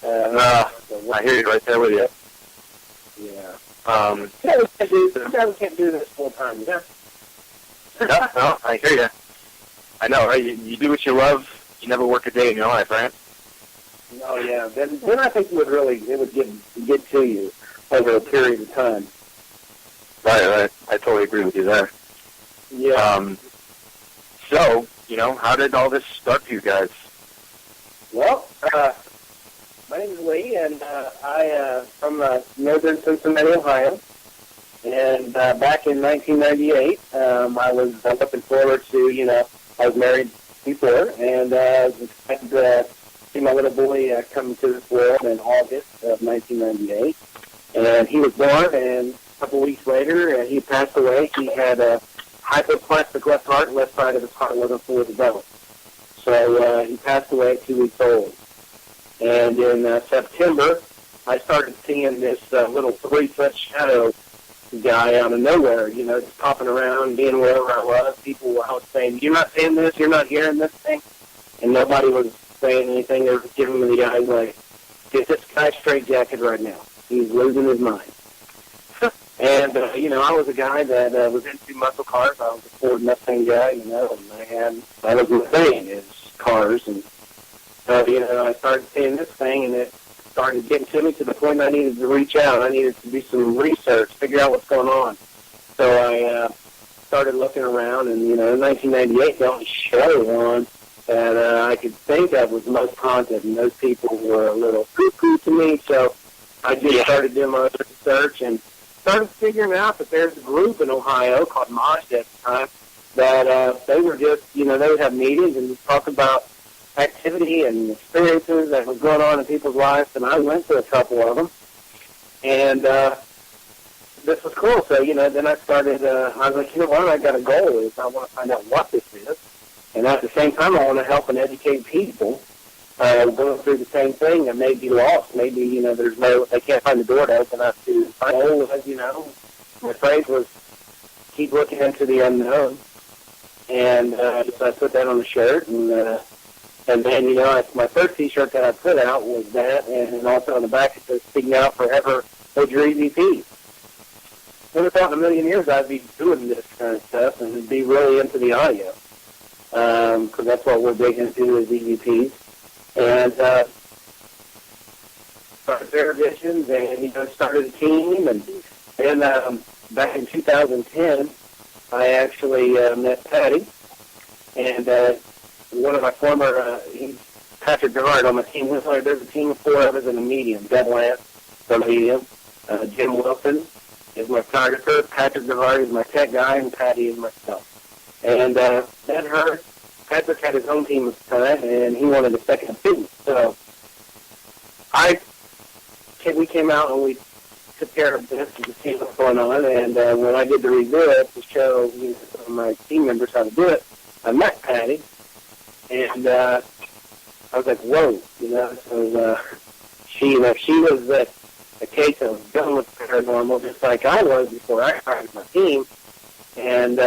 I hear you right there with you. Yeah. You can't do this full time, yeah? No, I hear you. I know, right? You do what you love. You never work a day in your life, right? Oh, yeah. Then I think it would get to you over a period of time. Right. I totally agree with you there. Yeah. So, how did all this start for you guys? Well, my name is Lee, and I from northern Cincinnati, Ohio. And back in 1998, I was looking forward to, I was married before, and I was excited to see my little boy come to this world in August of 1998. And he was born, and a couple weeks later, he passed away. He had a hypoplastic left heart. Left side of his heart wasn't fully developed. So he passed away at 2 weeks old. And in September, I started seeing this little 3-foot shadow guy out of nowhere, just popping around, being wherever I was. People were out saying, "You're not seeing this, you're not hearing this thing." And nobody was saying anything. They were giving me the eye like, "Get this guy straitjacketed right now. He's losing his mind." And, I was a guy that was into muscle cars. I was a Ford Mustang guy, and that was my thing, is cars. And I started seeing this thing, and it started getting to me to the point I needed to reach out. I needed to do some research, figure out what's going on. So I started looking around, and, in 1998, the only show on that I could think of was Most Haunted, and those people were a little cuckoo to me. So I just started doing my research and started figuring out that there's a group in Ohio called Mazda at the time that they were just, they would have meetings and just talk about activity and experiences that was going on in people's lives, and I went to a couple of them, and this was cool. So, then I started, I was like, what I got a goal is I want to find out what this is, and at the same time I want to help and educate people going through the same thing that may be lost. Maybe, they can't find the door to open up to. My goal was, my phrase was, keep looking into the unknown, and so I put that on the shirt, and then, my first T-shirt that I put out was that, and also on the back it says, "Speaking Out Forever, hold your EVPs." Never thought in a million years I'd be doing this kind of stuff and be really into the audio, because that's what we're big into is EVPs. And started their editions and, started a team. And then back in 2010, I actually met Patty, and one of my former, Patrick Gerard on my team. There's a team of 4 of us in the medium. Deb Lance, the medium. Jim Wilson is my photographer. Patrick Gerard is my tech guy, and Patty is myself. And then Patrick had his own team at the time, and he wanted a second opinion. So we came out and we took care of this to see what's going on. And when I did the review to show some of my team members how to do it, I met Patty. And I was like, whoa, So she was a case of dealing with paranormal, just like I was before I started my team. And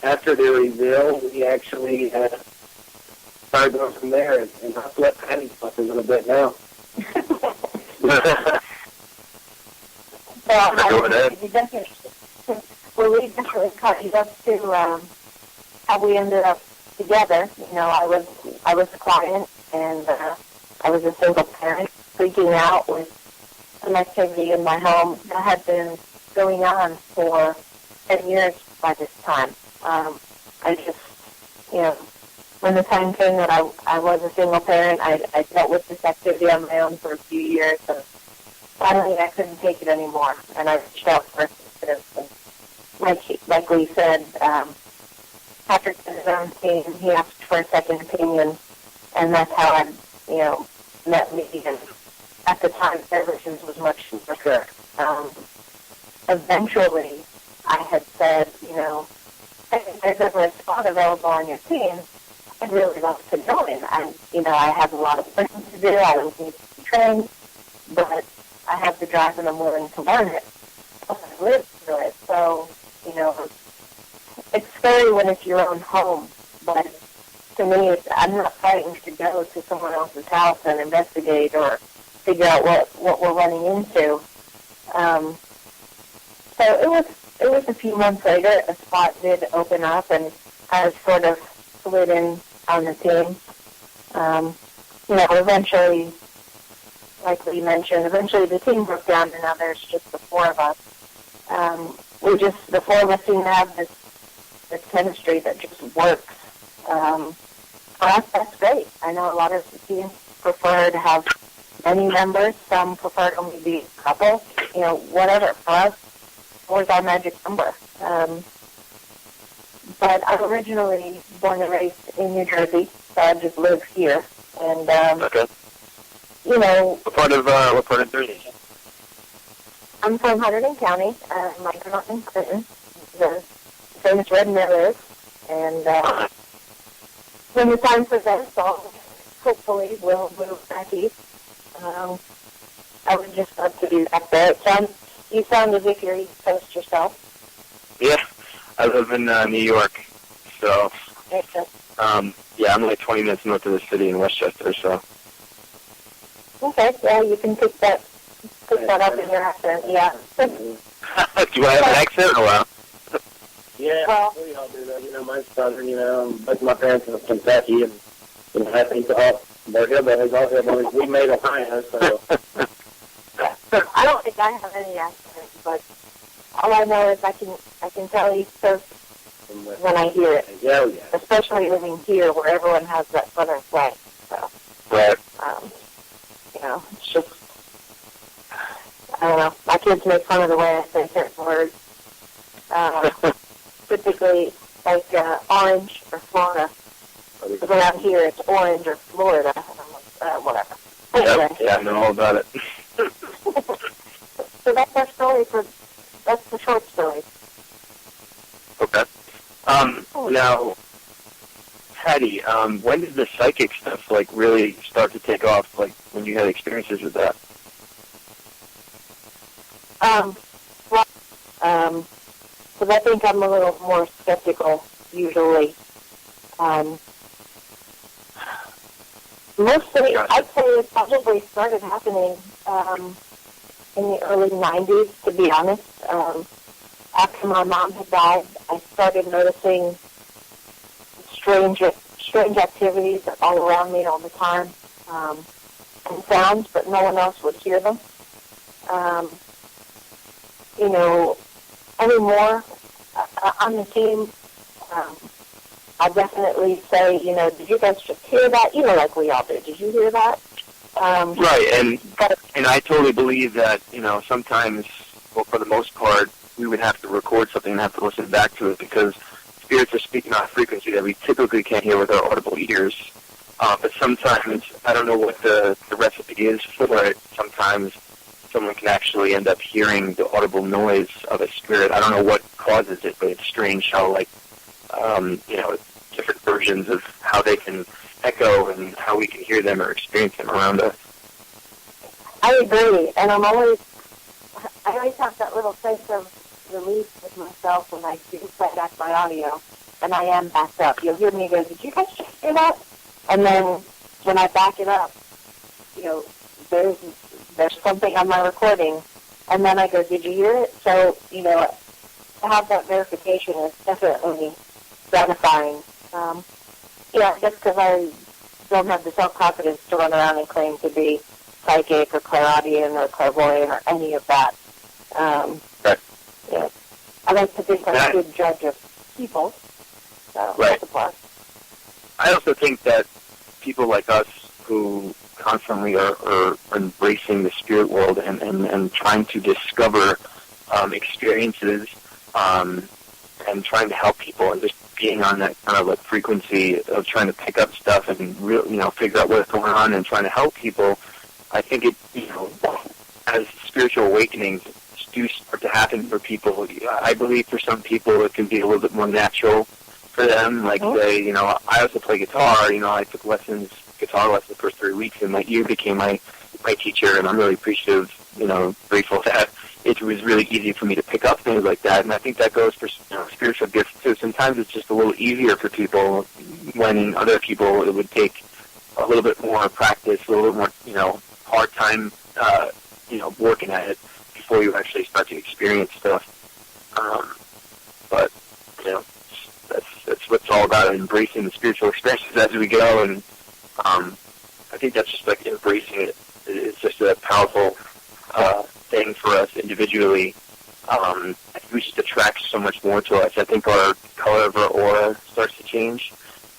after the reveal, we actually started going from there, and I'll let Patty talk a little bit now. We definitely caught you up to how we ended up together. I was a client, and I was a single parent, freaking out with some activity in my home that had been going on for 10 years by this time. I just, when the time came that I was a single parent, I dealt with this activity on my own for a few years, and finally I couldn't take it anymore, and I reached out for assistance. Like Lee said, Patrick had his own team. He asked for a second opinion, and that's how I, met me. And at the time, services was much quicker. Eventually, I had said, hey, if there's ever a spot available on your team, I'd really love to join. I have a lot of things to do. I don't need to be trained, but I have the drive and I'm willing to learn it. I've lived through it. So, it's scary when it's your own home, but to me, I'm not fighting to go to someone else's house and investigate or figure out what we're running into. So it was a few months later, a spot did open up, and I was sort of slid in on the team. Eventually, like we mentioned, the team broke down, and now there's just the four of us. The four of us seem to have this chemistry that just works. That's great. I know a lot of teams prefer to have many members. Some prefer to only be a couple. Whatever. For us, four is our magic number. But I'm originally born and raised in New Jersey, so I just live here. And okay. What part of Jersey? I'm from Hunterdon County. My grandma in Clinton, the famous Red Mill is, and when the time presents, hopefully we'll move back east. I would just love to be back there. You sound as if you're East Coast yourself. Yeah, I live in New York, so I'm like 20 minutes north of the city in Westchester. So. Okay, yeah, you can pick that up in your accent. Yeah. Do I have an accent or what? Yeah, we all do that. My southern, both my parents are from Kentucky, and, I think they're hillbillies, all hillbillies. We made Ohio, so. I don't think I have any accent, but all I know is I can tell East Coast when I hear it. Yeah. Especially living here where everyone has that southern slang. So, right. It's just, I don't know. My kids make fun of the way I say certain words. Typically, like orange or Florida. Because around here, it's orange or Florida. And I'm like, whatever. Anyway. Yeah, I know all about it. So that's our story that's the short story. Okay. Now, Patty, when did the psychic stuff, really start to take off, when you had experiences with that? Because I think I'm a little more skeptical, usually. Mostly, I'd say it probably started happening in the early 90s, to be honest. After my mom had died, I started noticing strange activities all around me all the time, and sounds, but no one else would hear them. Anymore, on the team, I'll definitely say, did you guys just hear that? Like we all did. Did you hear that? Right, and I totally believe that, sometimes, well, for the most part, we would have to record something and have to listen back to it because spirits are speaking on a frequency that we typically can't hear with our audible ears. But sometimes, I don't know what the recipe is for it. Sometimes someone can actually end up hearing the audible noise of a spirit. I don't know what causes it, but it's strange how, different versions of how they can echo and how we can hear them or experience them around us. I agree, and I always have that little sense of relief with myself when I do play back my audio, and I am backed up. You'll hear me go, did you guys just hear that? And then when I back it up, there's something on my recording, and then I go, did you hear it? So, to have that verification is definitely gratifying. I guess because I don't have the self-confidence to run around and claim to be psychic or clairaudient or clairvoyant or any of that. Right. Yeah. I like to think I'm a good judge of people, so right. That's a plus. I also think that people like us who constantly are embracing the spirit world and trying to discover experiences and trying to help people and just being on that kind of frequency of trying to pick up stuff and figure out what's going on and trying to help people. I think it, as spiritual awakenings do start to happen for people, I believe for some people it can be a little bit more natural for them. Say, I also play guitar. I took guitar lessons for 3 weeks, and my ear became my teacher, and I'm really appreciative, grateful that it was really easy for me to pick up things like that. And I think that goes for spiritual gifts too. Sometimes it's just a little easier for people when other people it would take a little bit more practice, a little bit more, hard time, working at it before you actually start to experience stuff. But that's what it's all about, embracing the spiritual experiences as we go, and I think that's just like embracing it. It's just a powerful thing for us individually. I think we just attract so much more to us. I think our color of our aura starts to change,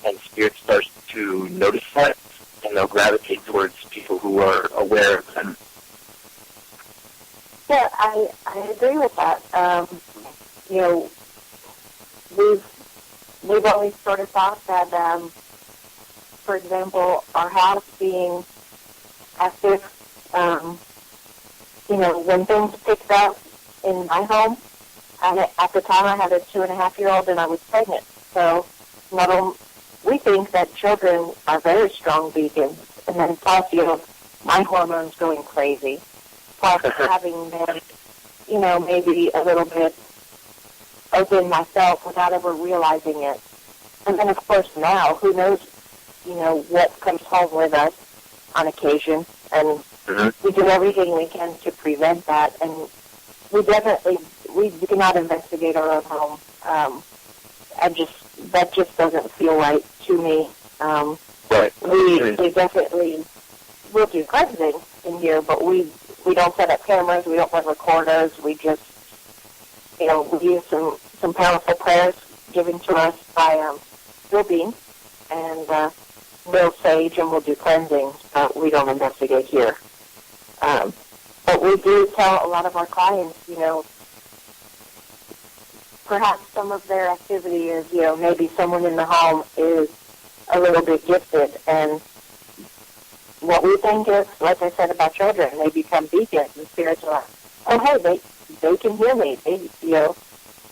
and spirit starts to notice that, and they'll gravitate towards people who are aware of them. Yeah, I agree with that. We've always sort of thought that, for example, our house being active, when things picked up in my home, and at the time I had a 2.5-year-old and I was pregnant. So we think that children are very strong beacons, and then plus, my hormones going crazy, plus having been, maybe a little bit open myself without ever realizing it. And then, of course, now, who knows, what comes home with us on occasion, and we do everything we can to prevent that, and we do not investigate our own home. That just doesn't feel right to me. Right. We definitely will do cleansing in here, but we don't set up cameras, we don't run recorders, we just, we use some powerful prayers given to us by Bill Bean and Bill Sage, and we'll do cleansing, but we don't investigate here. But we do tell a lot of our clients, perhaps some of their activity is, maybe someone in the home is a little bit gifted, and what we think is, like I said about children, they become beacons, and spirits are like, oh, hey, they can hear me,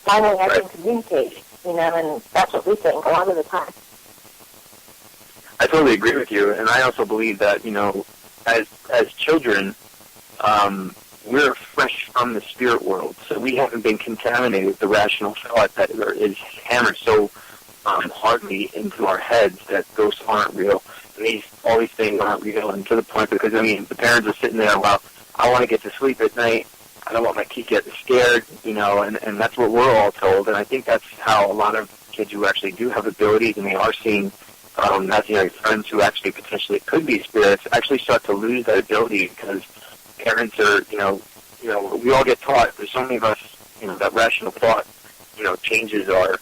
finally I can communicate, and that's what we think a lot of the time. I totally agree with you, and I also believe that, as children, we're fresh from the spirit world, so we haven't been contaminated with the rational thought that is hammered so hardly into our heads that ghosts aren't real, and all these things aren't real, and to the point, because, the parents are sitting there, well, I want to get to sleep at night, I don't want my kid to get scared, and that's what we're all told, and I think that's how a lot of kids who actually do have abilities, and they are seeing imaginary friends who actually potentially could be spirits, actually start to lose that ability, because parents are, we all get taught, there's so many of us, that rational thought, changes our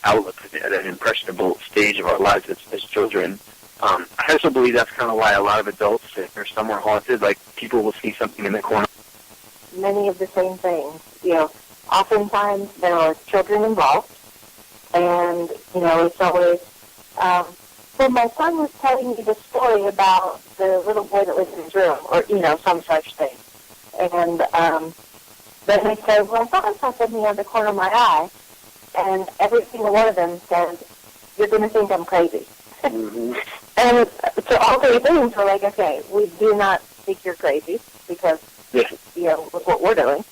outlook at an impressionable stage of our lives as children. I also believe that's kind of why a lot of adults, if they're somewhere haunted, like people will see something in the corner. Many of the same things. Oftentimes there are children involved, and, it's always, well, my son was telling me the story about the little boy that lives in his room, or, some such thing. And then they said, well, I thought I saw something out of the corner of my eye, and every single one of them says, you're going to think I'm crazy. Mm-hmm. And so all three things were like, okay, we do not think you're crazy, because, with what we're doing.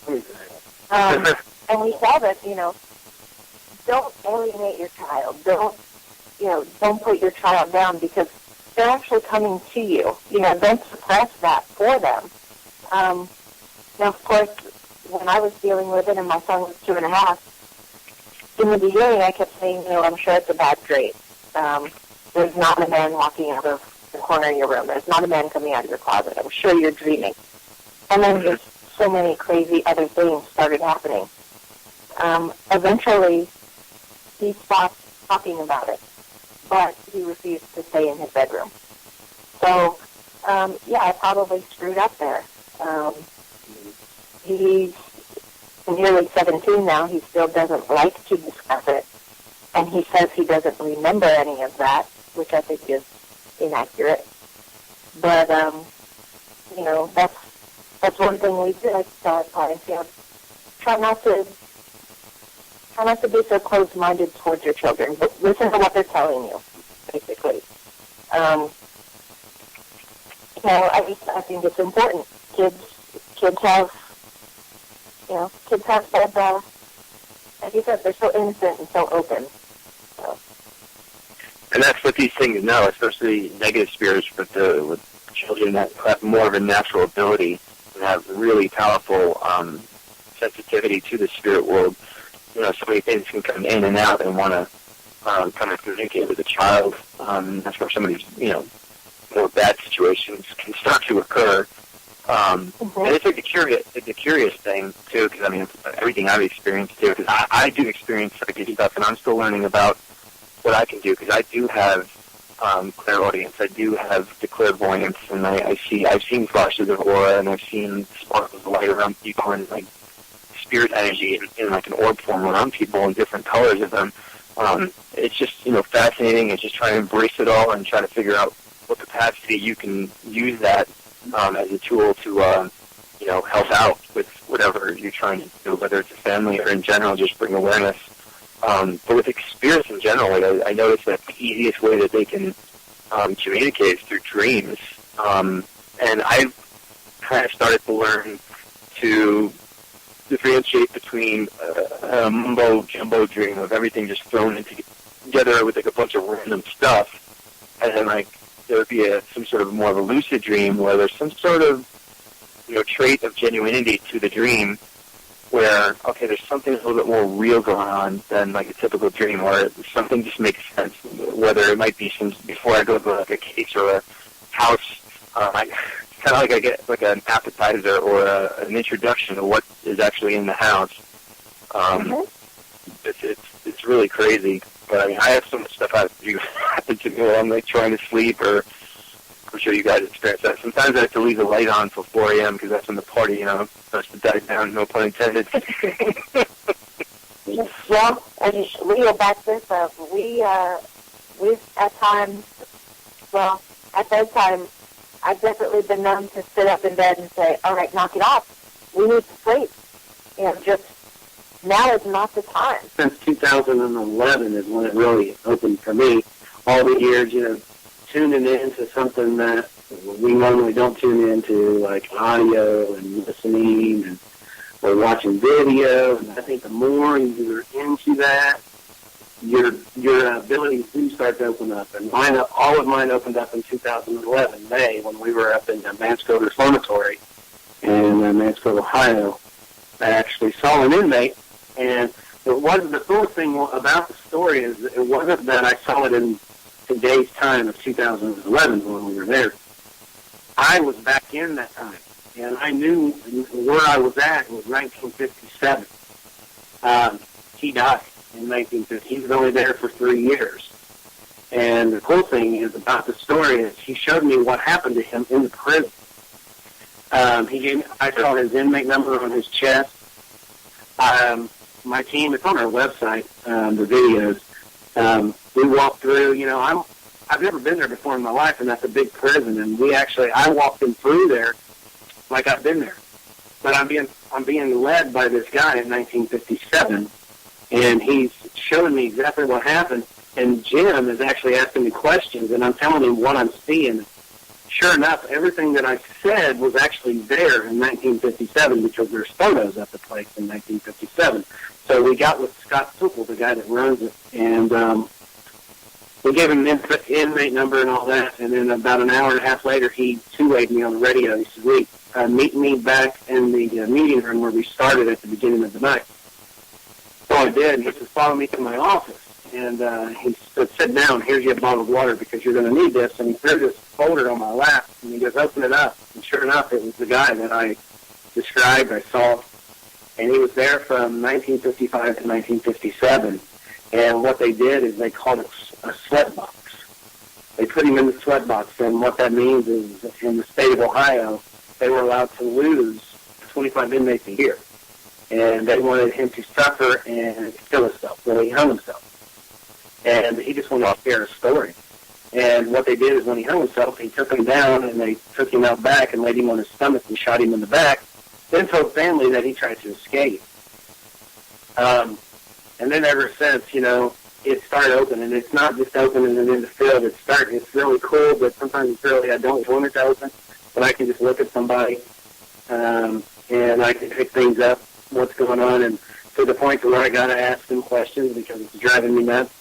And we tell them, don't alienate your child. Don't put your child down, because they're actually coming to you. Don't suppress that for them. Now, of course, when I was dealing with it and my son was 2.5, in the beginning I kept saying, I'm sure it's a bad dream. There's not a man walking out of the corner of your room. There's not a man coming out of your closet. I'm sure you're dreaming. And then just so many crazy other things started happening. Eventually, he stopped talking about it, but he refused to stay in his bedroom. So, I probably screwed up there. He's nearly 17 now. He still doesn't like to discuss it, and he says he doesn't remember any of that, which I think is inaccurate. But, that's one thing we do like to tell our clients, try not to be so closed-minded towards your children, but listen to what they're telling you, basically. I think it's important. Kids have said, like you said, they're so innocent and so open. So. And that's what these things know, especially negative spirits with children that have more of a natural ability and have really powerful sensitivity to the spirit world. You know, so many things can come in and out and want to kind of communicate with a child. That's where some of these, you know, more bad situations can start to occur. And it's like the curious thing, too, because, I mean, everything I've experienced, too, because I do experience psychic stuff, and I'm still learning about what I can do, because I do have clairaudience. I do have the clairvoyance, and I've seen flashes of aura, and I've seen sparkles of light around people, and, like, spirit energy in like, an orb form around people and different colors of them. It's just, you know, fascinating, and just trying to embrace it all and try to figure out what capacity you can use that as a tool to, you know, help out with whatever you're trying to do, whether it's a family or in general, just bring awareness. But with spirits in general, I noticed that the easiest way that they can communicate is through dreams. And I've kind of started to learn to differentiate between a mumbo-jumbo dream of everything just thrown together with like a bunch of random stuff, and then like there would be some sort of more of a lucid dream where there's some sort of, you know, trait of genuinity to the dream where, okay, there's something a little bit more real going on than like a typical dream, where something just makes sense, whether it might be some, before I go to like a case or a house, kind of like I get like an appetizer or an introduction to what is actually in the house. It's really crazy. But I mean, I have so much stuff happen to me while I'm like trying to sleep, or I'm sure you guys experience that. Sometimes I have to leave the light on till 4 a.m. because that's when the party, you know, starts to die down. No pun intended. Well, and Leo back this up. We've at times, well, at bedtime, I've definitely been known to sit up in bed and say, all right, knock it off. We need to sleep. You know, just now is not the time. Since 2011 is when it really opened for me. All the years, you know, tuning into something that we normally don't tune into, like audio and listening and or watching video. And I think the more you're into that, your abilities do start to open up. And all of mine opened up in 2011, May, when we were up in Mansfield Reformatory in Mansfield, Ohio. I actually saw an inmate, and the cool thing about the story is it wasn't that I saw it in today's time of 2011 when we were there. I was back in that time, and I knew where I was at. It was 1957. He died in 1950. He was only there for 3 years. And the cool thing is about the story is he showed me what happened to him in the prison. I saw his inmate number on his chest. My team, it's on our website, the videos. We walked through, you know, I've never been there before in my life, and that's a big prison. And I walked him through there like I've been there. But I'm being led by this guy in 1957, and he's showing me exactly what happened. And Jim is actually asking me questions, and I'm telling him what I'm seeing. Sure enough, everything that I said was actually there in 1957 because there's photos of the place in 1957. So we got with Scott Tuchel, the guy that runs it, and we gave him an inmate number and all that. And then about an hour and a half later, he two-wayed me on the radio. He said, meet me back in the meeting room where we started at the beginning of the night. So I did, and he said, follow me to my office. And he said, sit down, here's your bottle of water because you're going to need this. And he threw this folder on my lap, and he goes, open it up. And sure enough, it was the guy that I described, I saw. And he was there from 1955 to 1957. And what they did is they called it a sweat box. They put him in the sweat box, and what that means is in the state of Ohio, they were allowed to lose 25 inmates a year. And they wanted him to suffer and kill himself. So he hung himself. And he just wanted to share a story. And what they did is when he hung himself, he took him down, and they took him out back and laid him on his stomach and shot him in the back, then told family that he tried to escape. And then ever since, you know, it started opening. It's not just opening and in the field. It's really cool, but sometimes it's really, I don't want it to open. But I can just look at somebody, and I can pick things up, what's going on, and to the point to where I got to ask them questions because it's driving me nuts.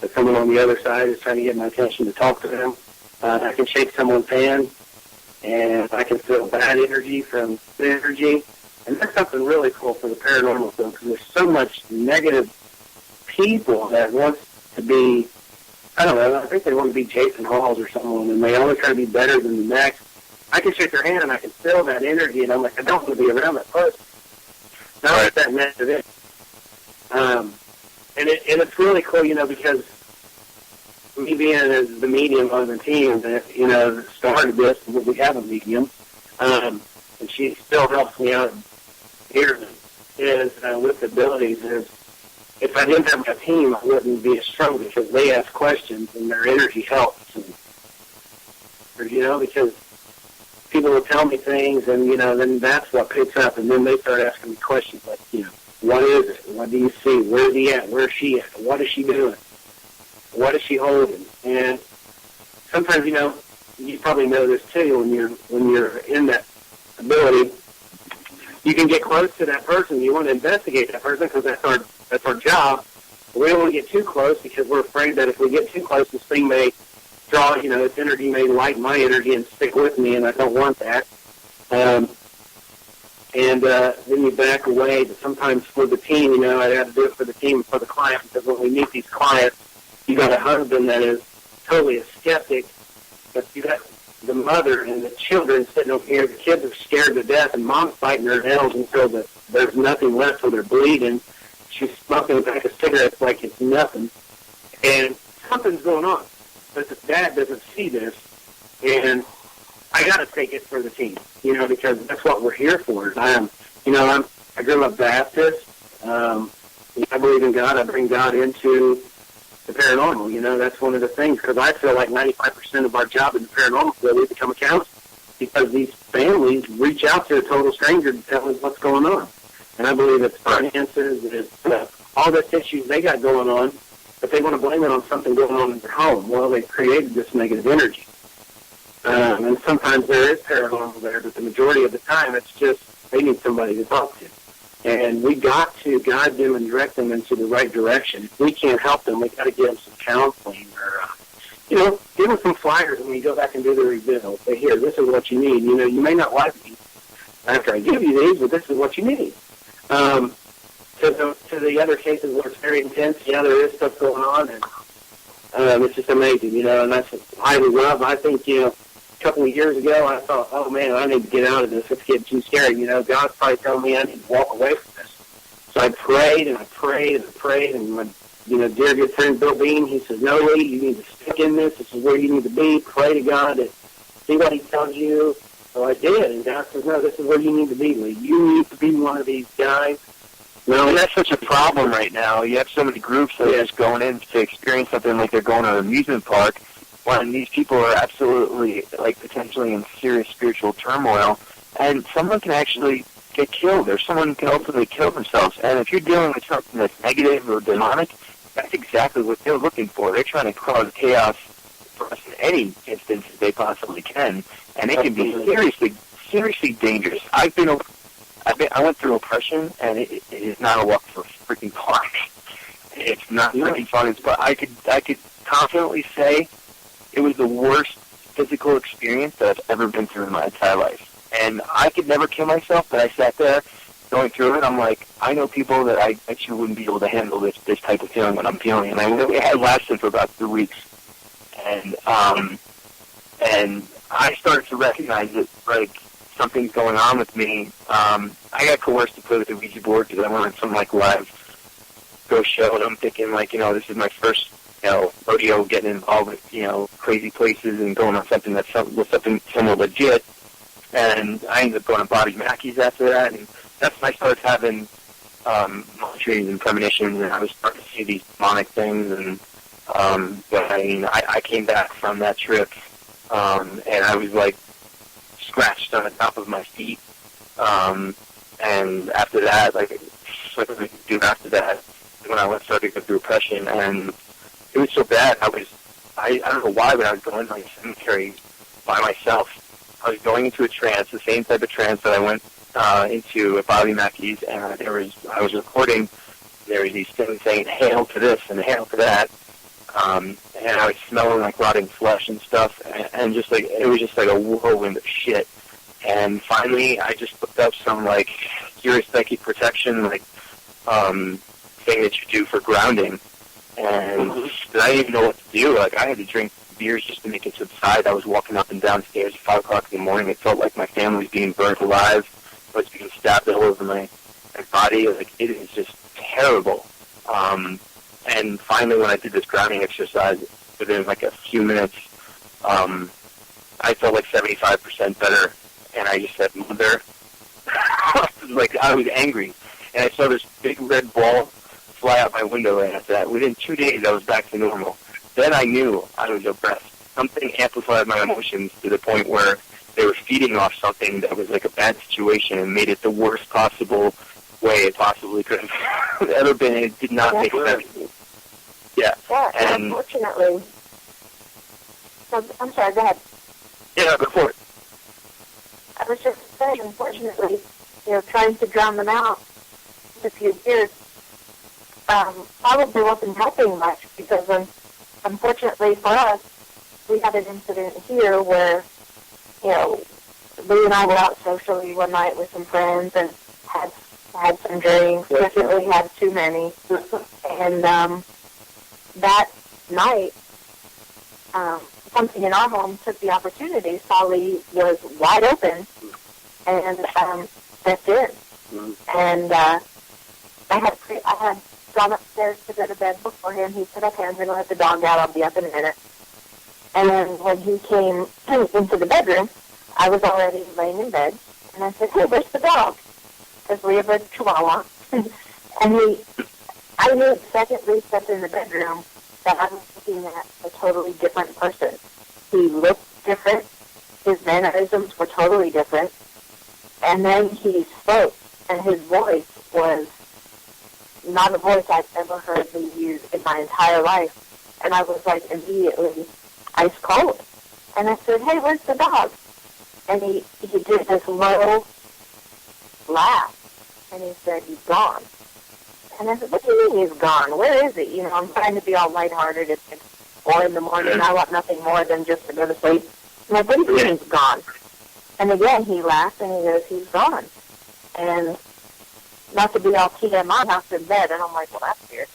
That someone on the other side is trying to get my attention to talk to them. I can shake someone's hand, and I can feel bad energy from good energy. And that's something really cool for the paranormal field, because there's so much negative people that wants to be, I don't know, I think they want to be Jason Halls or someone, and they always try to be better than the next. I can shake their hand, and I can feel that energy, and I'm like, I don't want to be around that person. Not right. That negative. And it's really cool, because me being as the medium on the team that, started this, we have a medium, and she still helps me out here, is with abilities, is if I didn't have my team, I wouldn't be as strong, because they ask questions and their energy helps. And, because people will tell me things, and, then that's what picks up, and then they start asking me questions like, what is it? What do you see? Where is he at? Where is she at? What is she doing? What is she holding? And sometimes, you probably know this too, when you're in that ability, you can get close to that person. You want to investigate that person because that's our job. But we don't want to get too close because we're afraid that if we get too close, this thing may draw, its energy may light my energy and stick with me, and I don't want that. And then you back away. But sometimes for the team, I'd have to do it for the team and for the client, because when we meet these clients, you got a husband that is totally a skeptic, but you got the mother and the children sitting over here. The kids are scared to death, and mom's biting her nails until there's nothing left, so they're bleeding. She's smoking a pack of cigarettes like it's nothing, and something's going on. But the dad doesn't see this, and I got to take it for the team, because that's what we're here for. I grew up Baptist. I believe in God. I bring God into the paranormal. That's one of the things, because I feel like 95% of our job in the paranormal field, we become accountants, because these families reach out to a total stranger to tell us what's going on. And I believe it's finances, it's all the issues they got going on, but they want to blame it on something going on in their home. Well, they created this negative energy. And sometimes there is paranormal there, but the majority of the time it's just they need somebody to talk to. And we got to guide them and direct them into the right direction. If we can't help them, we got to give them some counseling or, give them some flyers when you go back and do the reveal. Say, here, this is what you need. You may not like me after I give you these, but this is what you need. To the other cases where it's very intense, there is stuff going on, and it's just amazing, and that's what I love. I think, a couple of years ago, I thought, oh, man, I need to get out of this. It's getting too scary. God's probably telling me I need to walk away from this. So I prayed, and I prayed, and I prayed, and my, dear good friend Bill Bean, he says, no, Lee, you need to stick in this. This is where you need to be. Pray to God and see what he tells you. So I did, and God says, no, this is where you need to be, Lee. You need to be one of these guys. And that's such a problem right now. You have so many groups that are just going in to experience something like they're going to an amusement park, when these people are absolutely, potentially in serious spiritual turmoil, and someone can actually get killed, or someone can ultimately kill themselves. And if you're dealing with something that's negative or demonic, that's exactly what they're looking for. They're trying to cause chaos for us in any instance that they possibly can, and it can be seriously dangerous. I went through oppression, and it is not a walk for a freaking park. It's not freaking fun. But I could confidently say it was the worst physical experience that I've ever been through in my entire life. And I could never kill myself, but I sat there going through it. I'm like, I know people that I actually wouldn't be able to handle this type of feeling when I'm feeling. And it had lasted for about 3 weeks. And I started to recognize it, something's going on with me. I got coerced to play with the Ouija board because I wanted some live ghost show, and I'm thinking this is my first rodeo, getting involved with crazy places and going on something something somewhat legit. And I ended up going to Bobby Mackey's after that, and that's when I started having dreams and premonitions, and I was starting to see these demonic things. And but I came back from that trip, and I was scratched on the top of my feet. And after that, what did I do after that? When I started to go through oppression, and it was so bad. I don't know why, but I was going to the cemetery by myself. I was going into a trance, the same type of trance that I went into at Bobby Mackey's, and I was recording. There was these things saying "hail to this" and "hail to that," and I was smelling like rotting flesh and stuff, and just like it was just like a whirlwind of shit. And finally, I just looked up some like urosthetic protection like thing that you do for grounding, and I didn't even know what to do. Like I had to drink beers just to make it subside. I was walking up and downstairs at 5 o'clock in the morning. It felt like my family was being burnt alive. I was being stabbed all over my body. Like it is just terrible. And finally, when I did this grounding exercise, within like a few minutes, I felt like 75% better. And I just said, "Mother," like I was angry, and I saw this big red ball fly out my window right after that. Within 2 days, I was back to normal. Then I knew I was oppressed. Something amplified my emotions to the point where they were feeding off something that was like a bad situation and made it the worst possible way it possibly could have ever been. It did not make sense. Yeah. Yeah, and unfortunately. I'm sorry, go ahead. Yeah, go for it. I was just saying, unfortunately, trying to drown them out for a few years probably wasn't helping much because, unfortunately for us, we had an incident here where, Lee and I were out socially one night with some friends and had some drinks, definitely had too many, and that night, something in our home took the opportunity. Lee was wide open, and stepped in. And I had gone upstairs to go to bed before him. He said, "Okay, I'm going to let the dog out. I'll be up in a minute." And then when he came into the bedroom, I was already laying in bed, and I said, "Hey, where's the dog?" Because we have a Chihuahua. And I knew the second Lee stepped in the bedroom that I was looking at a totally different person. He looked different. His mannerisms were totally different. And then he spoke, and his voice was not a voice I've ever heard me use in my entire life. And I was like immediately ice cold. And I said, "Hey, where's the dog?" And he did this low laugh, and he said, "He's gone." And I said, "What do you mean he's gone? Where is he?" I'm trying to be all lighthearted. It's like 4 in the morning. I want nothing more than just to go to sleep. I'm like, "What do you mean he's gone?" And again, he laughed, and he goes, "He's gone." And not to be all TMI, house in bed. And I'm like, "Well, that's weird."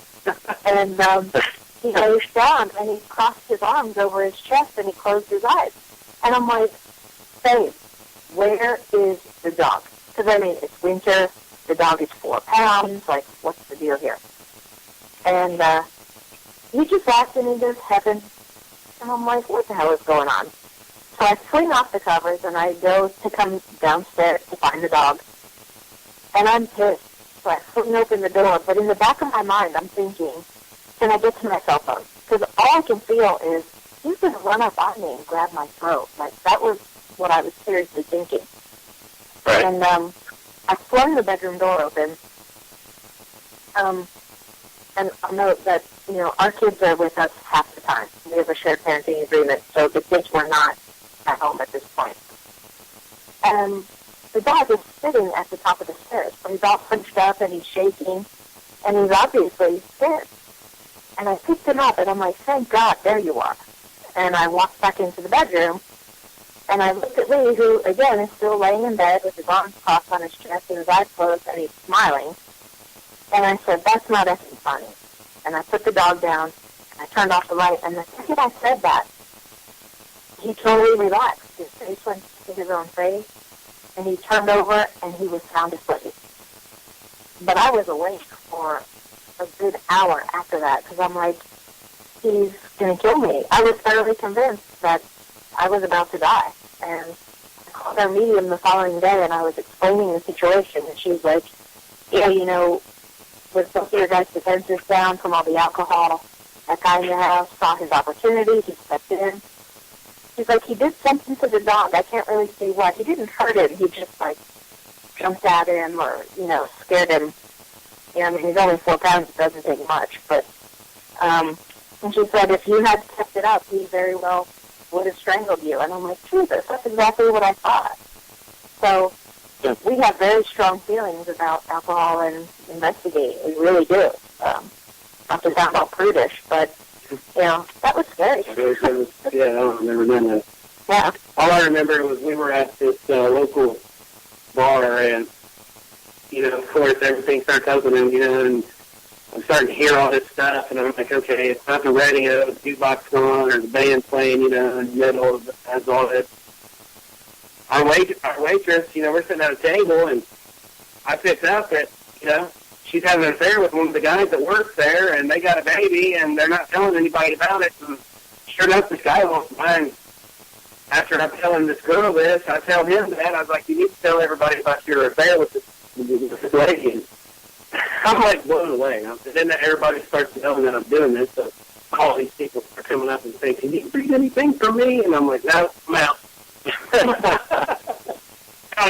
And he goes down, and he crossed his arms over his chest, and he closed his eyes. And I'm like, "Babe, where is the dog?" Because, it's winter. The dog is 4 pounds. Like, what's the deal here? And he just laughed, and he goes, "Heaven." And I'm like, what the hell is going on? So I fling off the covers, and I go to come downstairs to find the dog. And I'm pissed. So I fling open the door. But in the back of my mind, I'm thinking, can I get to my cell phone? Because all I can feel is, he's going to run up on me and grab my throat. Like, that was what I was seriously thinking. Right. And I flung the bedroom door open. And I'll note that, our kids are with us half the time. We have a shared parenting agreement, so the kids were not at home at this point. And the dog is sitting at the top of the stairs. So he's all hunched up, and he's shaking, and he's obviously scared. And I picked him up, and I'm like, "Thank God, there you are." And I walked back into the bedroom, and I looked at Lee, who, again, is still laying in bed with his arms crossed on his chest and his eyes closed, and he's smiling. And I said, "That's not effing funny." And I put the dog down, and I turned off the light, and the second I said that, he totally relaxed. His face went to his own face, and he turned over, and he was sound asleep. But I was awake for a good hour after that, because I'm like, he's going to kill me. I was thoroughly convinced that I was about to die. And I called our medium the following day, and I was explaining the situation, and she was like, "Yeah, with both of your guys' defenses down from all the alcohol, that guy in your house saw his opportunity. He stepped in." She's like, "He did something to the dog. I can't really see what. He didn't hurt him. He just, jumped at him or, scared him. He's only 4 pounds. It doesn't take much. But, and she said, if you had kept it up, he very well would have strangled you." And I'm like, Jesus, that's exactly what I thought. So we have very strong feelings about alcohol and Investigate. We really do. Not to sound all prudish, but That was scary. Yeah, I don't remember that. Yeah. All I remember was we were at this local bar, and, of course, everything starts opening, and I'm starting to hear all this stuff, and I'm like, okay, it's not the radio, the jukebox going, or the band playing, in the middle of as all this. Our waitress, we're sitting at a table, and I picked up that, she's having an affair with one of the guys that works there, and they got a baby, and they're not telling anybody about it. And sure enough, this guy walks by, and after I'm telling this girl this, I tell him that. I was like, you need to tell everybody about your affair with this lady. And I'm like blown away. And then everybody starts knowing that I'm doing this, so all these people are coming up and saying, can you read anything from me? And I'm like, no, I'm out.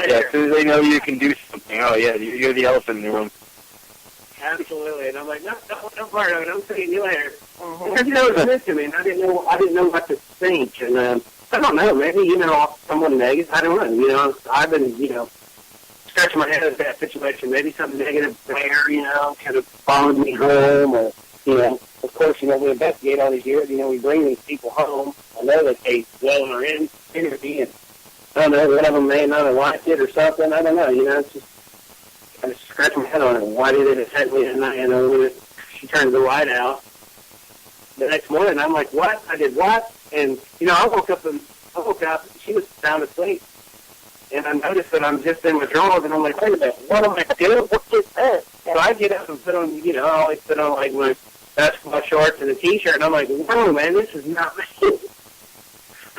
Yeah, so they know you can do something. Oh, yeah, you're the elephant in the room. Absolutely, and I'm like, no, don't worry, I'm seeing you later. Because it was good to me, and I didn't know what to think, and I don't know, maybe someone negative. I don't know. I've been scratching my head at that situation. Maybe something negative there, kind of followed me home, or of course, we investigate all these years. We bring these people home. I know that they well in our interview, and I don't know, one of them may not have liked it or something. I don't know. It's just. I just scratched my head on it. Why did it attack me at night? When she turned the light out. The next morning, I'm like, what? I did what? And, I woke up, she was sound asleep. And I noticed that I'm just in withdrawals, and I'm like, wait a minute, what am I doing? What is this? So I get up and put on, I always put on, like, my basketball shorts and a T-shirt, and I'm like, whoa, man, this is not me.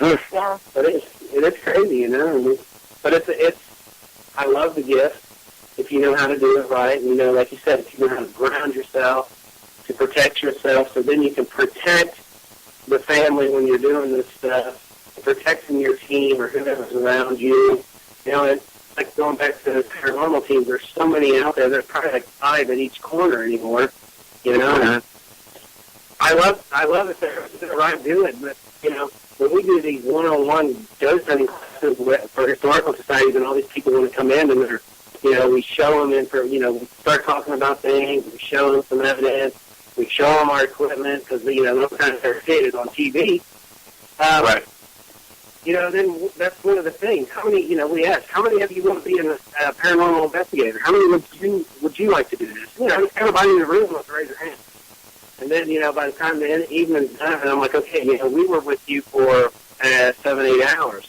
Yeah. But it is crazy, But it's I love the gift. If you know how to do it right, like you said, if you know how to ground yourself, to protect yourself, so then you can protect the family when you're doing this stuff, protecting your team or whoever's around you. It's like going back to the paranormal teams, there's so many out there, there's probably like 5 at each corner anymore, I love it, they're right to it, but, when we do these one-on-one ghost hunting classes for historical societies and all these people want to come in and they're we show them we start talking about things, we show them some evidence, we show them our equipment, because, those kind of things on TV. Right. Then that's one of the things. How many, we ask, how many of you want to be a paranormal investigator? How many would you like to do this? Everybody in the room wants to raise their hand. And then, by the time the evening's done, I'm like, okay, we were with you for 7-8 hours.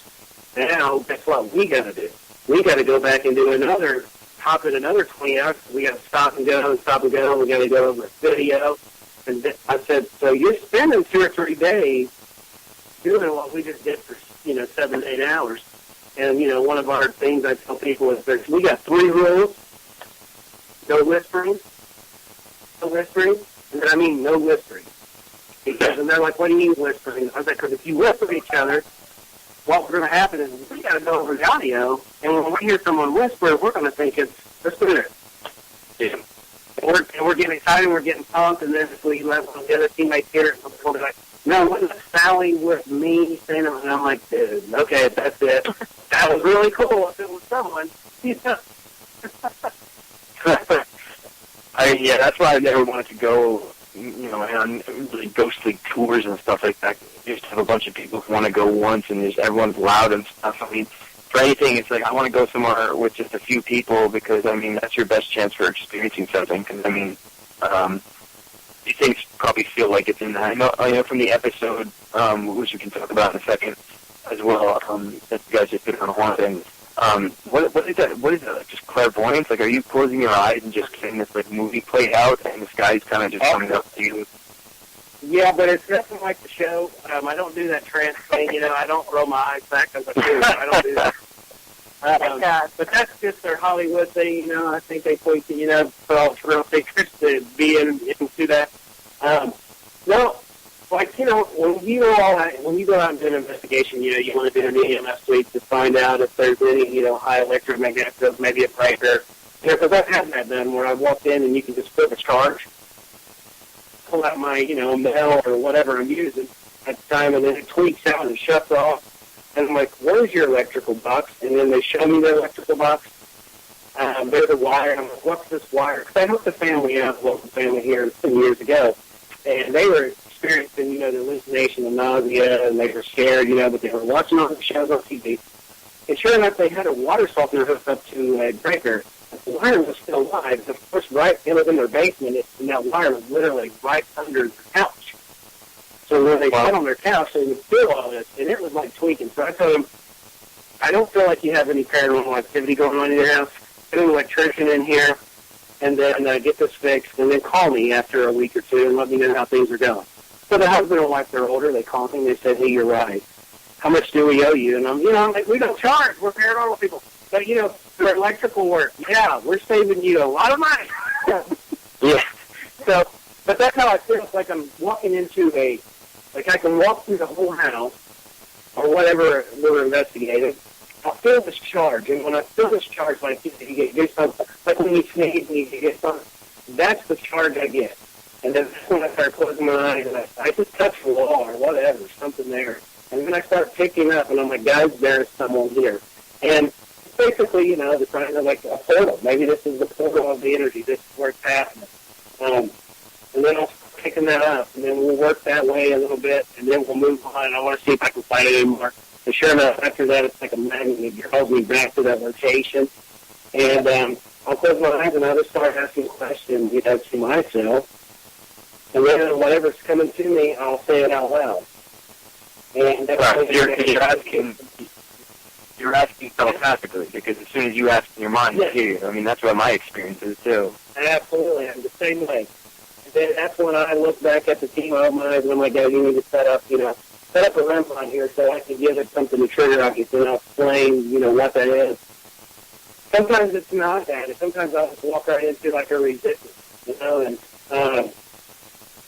Now, guess what we got to do? We got to go back and do another 20 hours. We got to stop and go. We got to go over video. And I said, so you're spending 2 or 3 days doing what we just did for, 7-8 hours. And, one of our things I tell people is we got 3 rules. No whispering. And I mean no whispering. And they're like, what do you mean whispering? I was like, because if you whisper at each other, what's going to happen is we got to go over the audio, and when we hear someone whisper, we're going to think it's the spirit. Yeah. And we're getting excited, we're getting pumped, and then if we let one of the other teammates hear it, we'll be like, no, wasn't Sally with me saying it? And I'm like, dude, okay, that's it. That was really cool if it was someone. Yeah, that's why I never wanted to go, on really ghostly tours and stuff like that. You just have a bunch of people who want to go once, and just everyone's loud and stuff. I mean, for anything, it's like I want to go somewhere with just a few people because, that's your best chance for experiencing something. Because, these things probably feel like it's in there. I know from the episode, which we can talk about in a second as well, that you guys just did on Haunting. What is that? What is that? Like just clairvoyance? Like, are you closing your eyes and just getting this movie played out, and this guy's kind of just coming up to you? Yeah, but it's nothing like the show. I don't do that trance thing. I don't roll my eyes back as I do. I don't do that. But that's just their Hollywood thing. I think they point to for all the real secrets to be into that. No. Like, when you go out and do an investigation, you want to do an EMF sweep to find out if there's any, high electromagnetic fields, maybe a breaker. Because I've had that done where I walked in and you can just flip a charge, pull out my, mail or whatever I'm using at the time, and then it tweaks out and shuts off. And I'm like, where's your electrical box? And then they show me the electrical box. There's a wire, and I'm like, what's this wire? Because I helped a family out, a local family here some years ago, and they were experiencing, the hallucination and nausea, and they were scared, but they were watching all the shows on TV. And sure enough, they had a water softener hooked up to a breaker. The wire was still live. Of course, it was in their basement, and that wire was literally right under the couch. So when they sat on their couch, they would feel all this, and it was like tweaking. So I told them, I don't feel like you have any paranormal activity going on in your house. Get an electrician in here, and then get this fixed, and then call me after a week or two and let me know how things are going. So the husband and wife, they're older. They called me, and they said, hey, you're right. How much do we owe you? And I'm like, we don't charge. We're paranormal people. But, for electrical work, yeah, we're saving you a lot of money. Yeah. So, but that's how I feel. It's like I'm walking into like I can walk through the whole house or whatever we're investigating. I'll feel this charge. And when I feel this charge, like you get something, like when you sneeze and you get something, that's the charge I get. And then that's when I start closing my eyes and I just touch the wall or whatever, something there. And then I start picking up and I'm like, guys, there's someone here. And basically, the sign of like a portal. Maybe this is the portal of the energy. This is where it's happening. And then I'll start picking that up, and then we'll work that way a little bit, and then we'll move on. I want to see if I can find it anymore. And sure enough, after that, it's like a magnet. It holds me back to that location. And I'll close my eyes, and I'll just start asking questions, to myself. And then whatever's coming to me, I'll say it out loud. And that's you're asking telepathically, because as soon as you ask in your mind, you hear you. I mean, that's what my experience is, too. Absolutely. I'm the same way. And then that's when I look back at the team of my eyes, and I'm like, guys, you need to set up a REM on here so I can give it something to trigger on you, and I'll explain, what that is. Sometimes it's not that. And sometimes I'll just walk right into, like, a resistance, and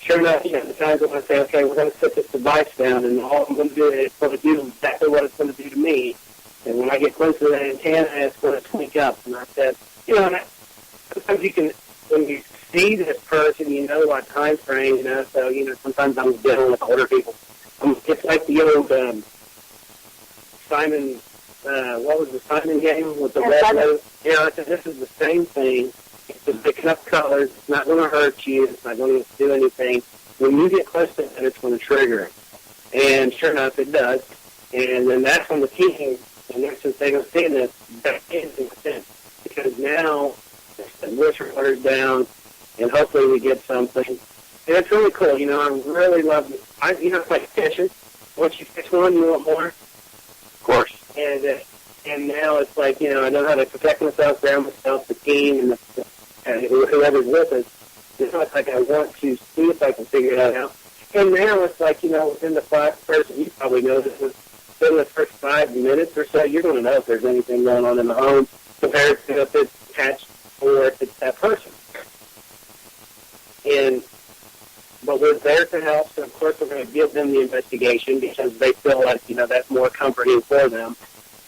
sure enough, the times when I say, okay, we're going to set this device down, and all I'm going to do is it's going to do exactly what it's going to do to me. And when I get close to that antenna, it's going to tweak up. And I said, sometimes you can, when you see this person, what time frame, so, sometimes I'm dealing with older people. It's like the old Simon, what was the Simon game with the red nose? I said, this is the same thing. It's just picking up colors. It's not going to hurt you. It's not going to do anything. When you get close to it, it's going to trigger it. And sure enough, it does. And then that's when the team, and since they don't see this, that is intense. Because now the moisture water's down, and hopefully we get something. And it's really cool. I really love it. It's like fishing. Once you fish one, you want more. Of course. And now it's like, I know how to protect myself, ground myself, the team, and whoever's with us. It's like I want to see if I can figure that out. And now it's like, within the first, you probably know this, within the first 5 minutes or so, you're going to know if there's anything going on in the home compared to if it's attached or if it's that person. But we're there to help, so of course we're going to give them the investigation because they feel like, that's more comforting for them.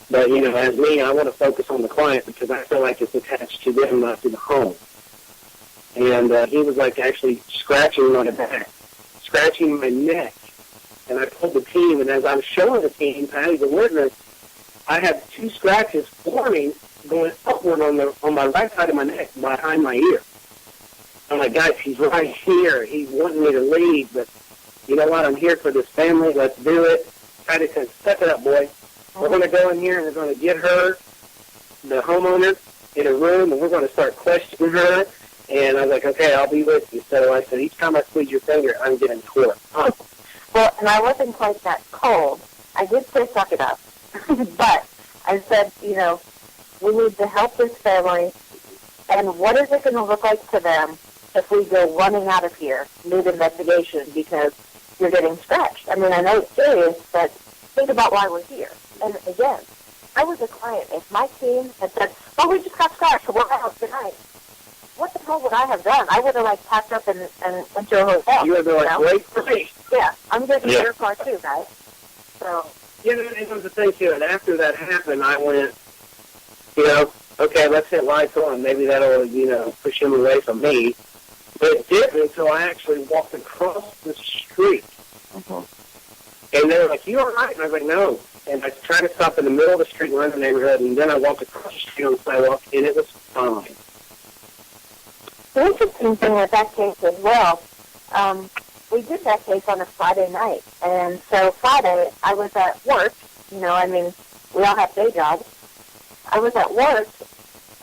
But, as me, I want to focus on the client because I feel like it's attached to them, not to the home. And he was, like, actually scratching my back, scratching my neck. And I told the team, and as I was showing the team, Patty, the witness, I have 2 scratches forming going upward on my right side of my neck behind my ear. I'm like, guys, he's right here. He's wanting me to leave, but you know what? I'm here for this family. Let's do it. Patty said, step it up, boy. We're going to go in here and we're going to get her, the homeowner, in a room, and we're going to start questioning her. And I was like, okay, I'll be with you. So I said, each time I squeeze your finger, I'm getting torn. Well, and I wasn't quite that cold. I did say suck it up. But I said, we need to help this family. And what is it going to look like to them if we go running out of here, mid investigation, because you're getting scratched? I mean, I know it's serious, but think about why we're here. And again, I was a client. If my team had said, oh, we just got scratched, we're out tonight, what the hell would I have done? I would have, packed up and went to a hotel. You would have been wait for me. Yeah, I'm getting your car too, guys. So. And it was the thing, too, and after that happened, I went, okay, let's hit lights on. Maybe that'll, push him away from me. But it didn't until I actually walked across the street. And they were like, you all right? And I was like, no. And I tried to stop in the middle of the street around the neighborhood, and then I walked across the street on the sidewalk, and it was fine. The interesting thing with that case as well, we did that case on a Friday night. And so Friday, I was at work. We all have day jobs. I was at work,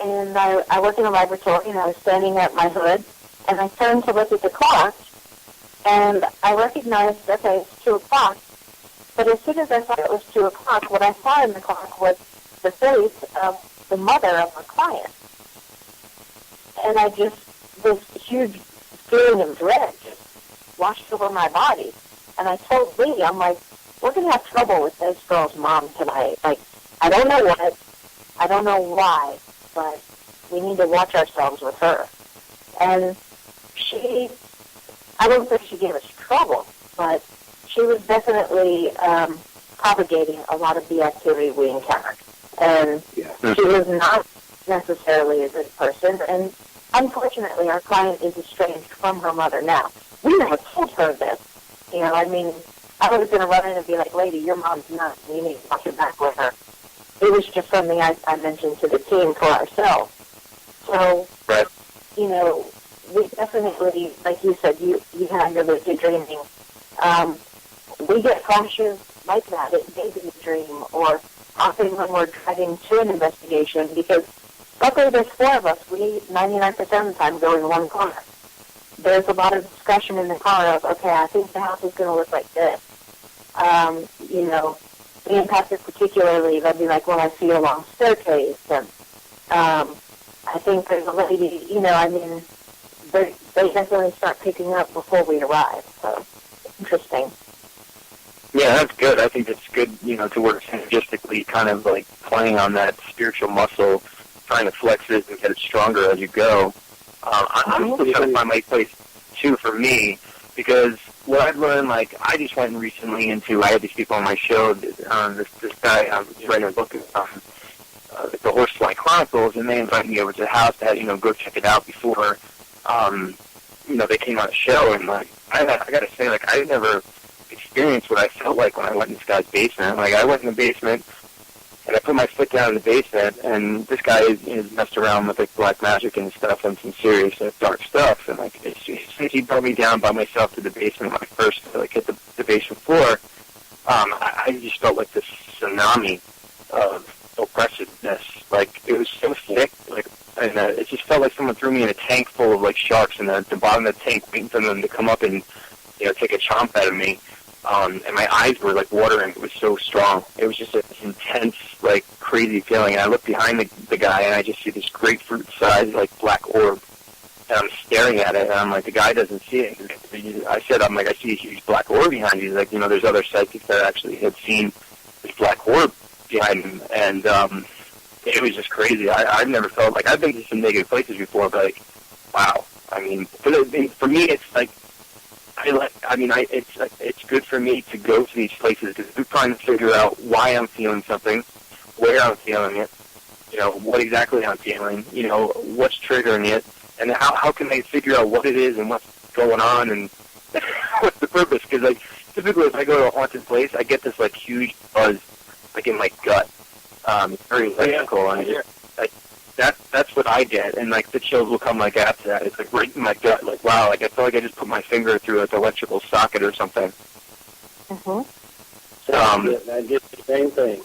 and I work in a laboratory, and I was standing at my hood, and I turned to look at the clock, and I recognized, okay, it's 2 o'clock. But as soon as I thought it was 2 o'clock, what I saw in the clock was the face of the mother of my client. And this huge feeling of dread just washed over my body. And I told Lee, I'm like, we're going to have trouble with this girl's mom tonight. Like, I don't know what, I don't know why, but we need to watch ourselves with her. And I don't think she gave us trouble, but she was definitely propagating a lot of the activity we encountered. And she was not necessarily a good person, and unfortunately our client is estranged from her mother now. We never told her this. I was going to run in and be like, lady, your mom's nuts, you need to watch your back with her. It was just something I mentioned to the team for ourselves. So, we definitely, like you said, you have your lucid dreaming. We get flashes like that. It may be a dream, or often when we're driving to an investigation, because luckily there's 4 of us. We 99% of the time go in one car. There's a lot of discussion in the car of, okay, I think the house is going to look like this. The impacted particularly, they'll be like, well, I see a long staircase, and I think there's a lady, they definitely start picking up before we arrive, so interesting. Yeah, that's good. I think it's good, to work synergistically, kind of like playing on that spiritual muscle, trying to flex it and get it stronger as you go. I'm also trying to find my place, too, for me, because what I've learned, I just went recently I had these people on my show, this guy, he's writing a book, The Horsefly Chronicles, and they invited me over to the house to, go check it out before, they came on the show, and, I got to say, I never experienced what I felt like when I went in this guy's basement. I went in the basement, and I put my foot down in the basement, and this guy is messed around with black magic and stuff and some serious dark stuff. And since he brought me down by myself to the basement when I first hit the basement floor, I just felt like this tsunami of oppressiveness. It was so thick, and it just felt like someone threw me in a tank full of sharks, and at the bottom of the tank waiting for them to come up and take a chomp out of me. And my eyes were watering. It was so strong. It was just this intense, crazy feeling. And I look behind the guy, and I just see this grapefruit-sized, black orb. And I'm staring at it, and I'm like, the guy doesn't see it. I said, I see a huge black orb behind you. He's like, there's other psychics that actually had seen this black orb behind him. And it was just crazy. I've never felt I've been to some negative places before, but wow. For me, it's it's good for me to go to these places because I'm trying to figure out why I'm feeling something, where I'm feeling it, what exactly I'm feeling, what's triggering it, and how can I figure out what it is and what's going on and what's the purpose? Because typically if I go to a haunted place, I get this huge buzz in my gut. It's very electrical, and that's what I get, and the chills will come after that. It's right in my gut, wow, I feel like I just put my finger through an electrical socket or something. I get the same thing.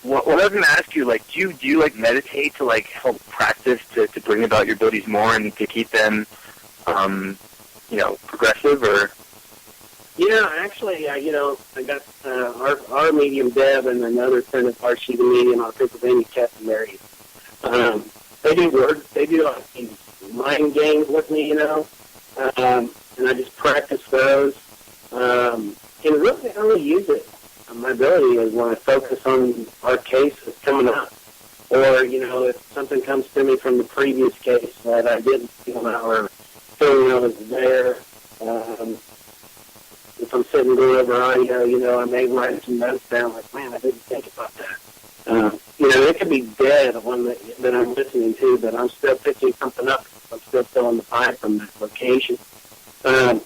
What I was going to ask you, do you meditate to help practice to bring about your abilities more and to keep them, progressive or? Actually, I got our medium Deb and another friend of ours, she's a medium on Pennsylvania, Captain Mary. They do work. They do mind games with me, and I just practice those. And really, I only use it. My ability is when I focus on our case that's coming up, or if something comes to me from the previous case that I didn't feel or feeling I was there. If I'm sitting going over audio, I may write some notes down man, I didn't think about that. It could be dead, one that I'm listening to, but I'm still picking something up. I'm still feeling the vibe from that location. But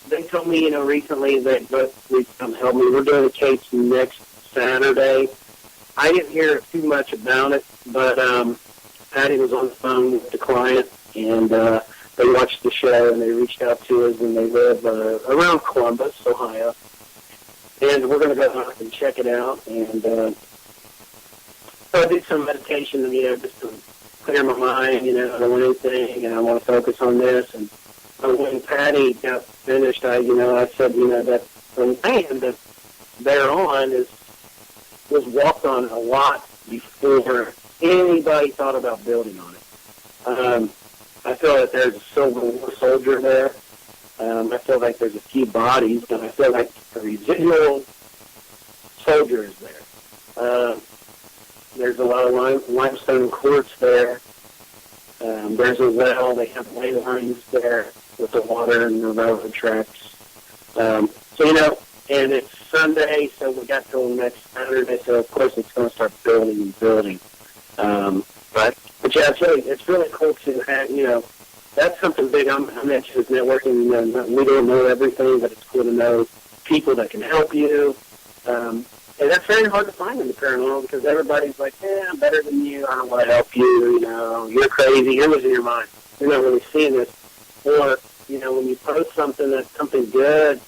they told me, recently that both weeks come help me. We're doing a case next Saturday. I didn't hear too much about it, but Patty was on the phone with the client, and they watched the show, and they reached out to us, and they live around Columbus, Ohio. And we're going to go out and check it out. And so I did some meditation, just to clear my mind. I don't want anything, and I want to focus on this. And when Patty got finished, I said, that the land that they're on was walked on a lot before anybody thought about building on it. I feel that there's a Civil War soldier there. I feel like there's a few bodies, but I feel like the residual soldier is there. There's a lot of limestone quartz there. There's a well. They have ley lines there with the water and the railroad tracks. And it's Sunday, so we got till next Saturday, so of course it's going to start building and building. But yeah, it's really cool to have, that's something big I mentioned is networking. We don't know everything, but it's cool to know people that can help you. And that's very hard to find in the paranormal because everybody's like, I'm better than you. I don't want to help you. You're crazy. You're losing your mind. You're not really seeing this. Or, when you post something that's something good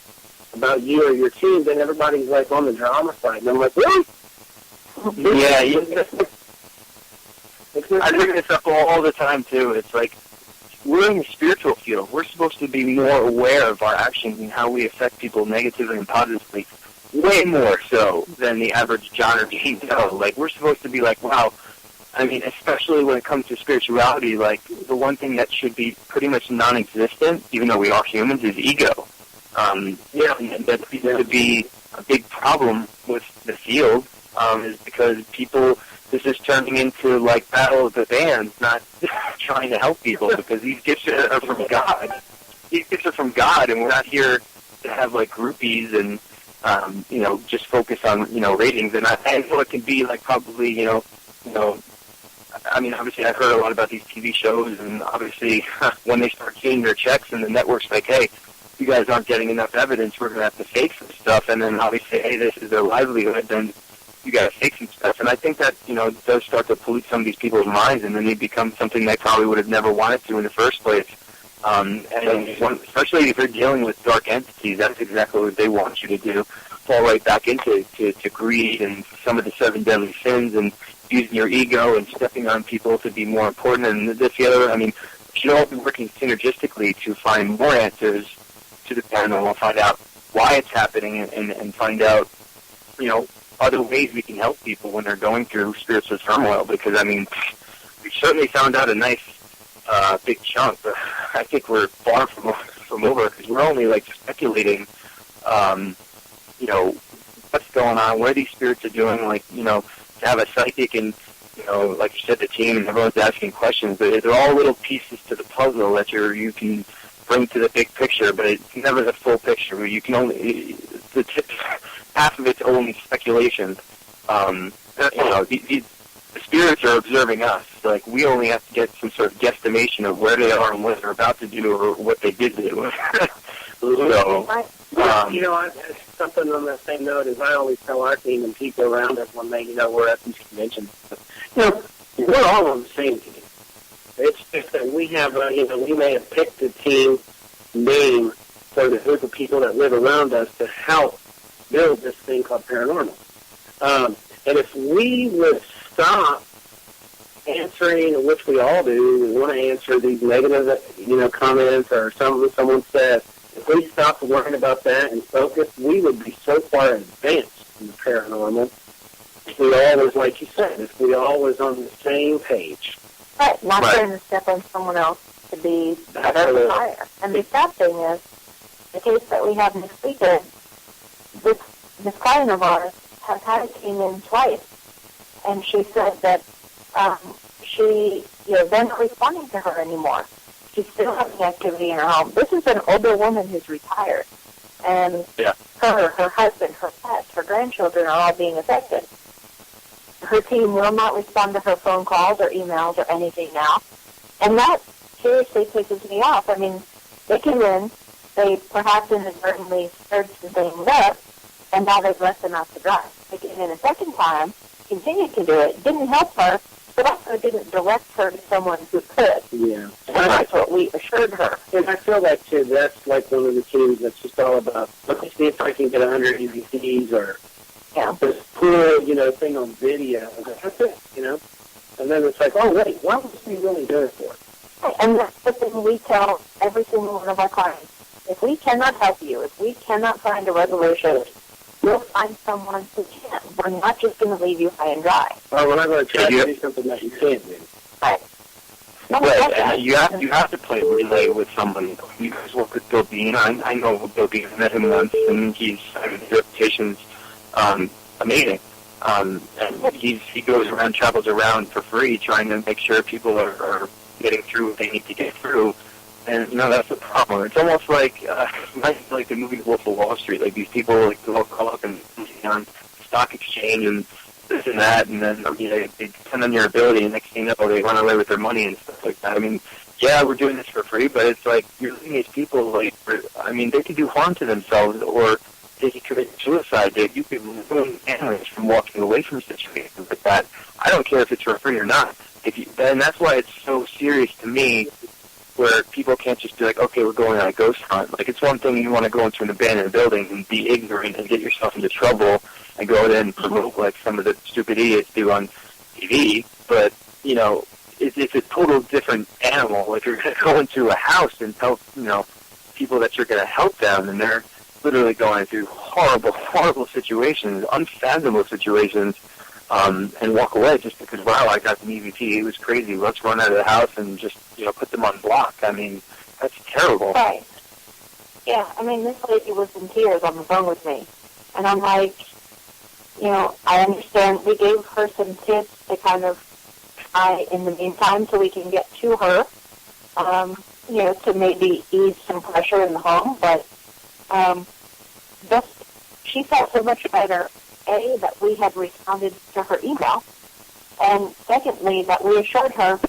about you or your team, then everybody's like on the drama side. And I'm like, really? Yeah, I bring this up all the time, too. It's like, we're in the spiritual field. We're supposed to be more aware of our actions and how we affect people negatively and positively, way more so than the average John or Jane Doe. Like, we're supposed to be like, wow. I mean, especially when it comes to spirituality, like, the one thing that should be pretty much non-existent, even though we are humans, is ego. And that seems to be a big problem with the field, is because this is turning into, like, Battle of the Bands, not trying to help people, because these gifts are from God. These gifts are from God, and we're not here to have, like, groupies and, just focus on, ratings. And I know it can be, like, probably, I mean, obviously I've heard a lot about these TV shows, and obviously when they start seeing their checks and the network's like, hey, you guys aren't getting enough evidence, we're going to have to fake some stuff, and then obviously, hey, this is their livelihood, then you got to fake some stuff. And I think that, does start to pollute some of these people's minds, and then they become something they probably would have never wanted to in the first place. And especially if you're dealing with dark entities, that's exactly what they want you to do. Fall right back into greed and some of the 7 deadly sins and using your ego and stepping on people to be more important. And the other, I mean, we should all be working synergistically to find more answers to the paranormal, find out why it's happening, and find out, other ways we can help people when they're going through spiritual turmoil. Because, I mean, we certainly found out a nice big chunk, but I think we're far from over, because we're only, like, speculating, what's going on, what these spirits are doing, like, to have a psychic and, like you said, the team, and everyone's asking questions, but they're all little pieces to the puzzle that you can bring to the big picture, but it's never the full picture. You can only, half of it's only speculation. The spirits are observing us. Like, we only have to get some sort of guesstimation of where they are and what they're about to do or what they did do. Something on that same note is I always tell our team and people around us when they, we're at these conventions, we're all on the same team. It's just that we have, we may have picked a team name for the group of people that live around us to help build this thing called paranormal. And if we would stop answering, which we all do, we want to answer these negative, comments or someone says, if we stopped worrying about that and focus, we would be so far advanced in the paranormal if we all was, like you said, if we all was on the same page. Right, not trying to step on someone else to be better or higher. And the sad thing is, the case that we have this weekend, this client of ours has had it came in twice, and she said that they're not responding to her anymore. She's still having activity in her home. This is an older woman who's retired, and her husband, her pets, her grandchildren are all being affected. Her team will not respond to her phone calls or emails or anything now, and that seriously pisses me off. I mean, they came in, they perhaps inadvertently stirred some things up, and now they've left them out to dry. They came in a second time, continued to do it, didn't help her, but also didn't direct her to someone who could. Yeah. So that's what we assured her. And I feel that, too. That's like one of the keys that's just all about, let me see if I can get 100 EVPs or this cool, thing on video. That's it, And then it's like, oh, wait, what was he really there for? And that's the thing we tell every single one of our clients. If we cannot help you, if we cannot find a resolution, we'll find someone who can. We're not just going to leave you high and dry. Well, we're not going to try to do something that you can't do. Right. No, right. You have to play relay with someone. You guys work with Bill Bean. I know Bill Bean. I met him once, and his reputation's amazing. And he goes around, travels around for free, trying to make sure people are getting through what they need to get through. And that's the problem. It's almost like the movie Wolf of Wall Street. Like these people go call up and on stock exchange and this and that, and then they depend on your ability, and next thing you know, they run away with their money and stuff like that. I mean, yeah, we're doing this for free, but it's like you're letting these people they can do harm to themselves, or they can commit suicide. You could ruin families from walking away from situations like that. I don't care if it's for free or not. And that's why it's so serious to me, where people can't just be like, okay, we're going on a ghost hunt. Like, it's one thing you want to go into an abandoned building and be ignorant and get yourself into trouble and go in and provoke like some of the stupid idiots do on TV, but, it's a total different animal. If you're going to go into a house and tell, people that you're going to help them, and they're literally going through horrible, horrible situations, unfathomable situations, and walk away just because, wow, I got an EVP, it was crazy, let's run out of the house and just, put them on block. I mean, that's terrible. Right. Yeah, this lady was in tears on the phone with me. And I'm like, I understand. We gave her some tips to kind of try in the meantime so we can get to her, to maybe ease some pressure in the home. But she felt so much better, A, that we had responded to her email, and secondly, that we assured her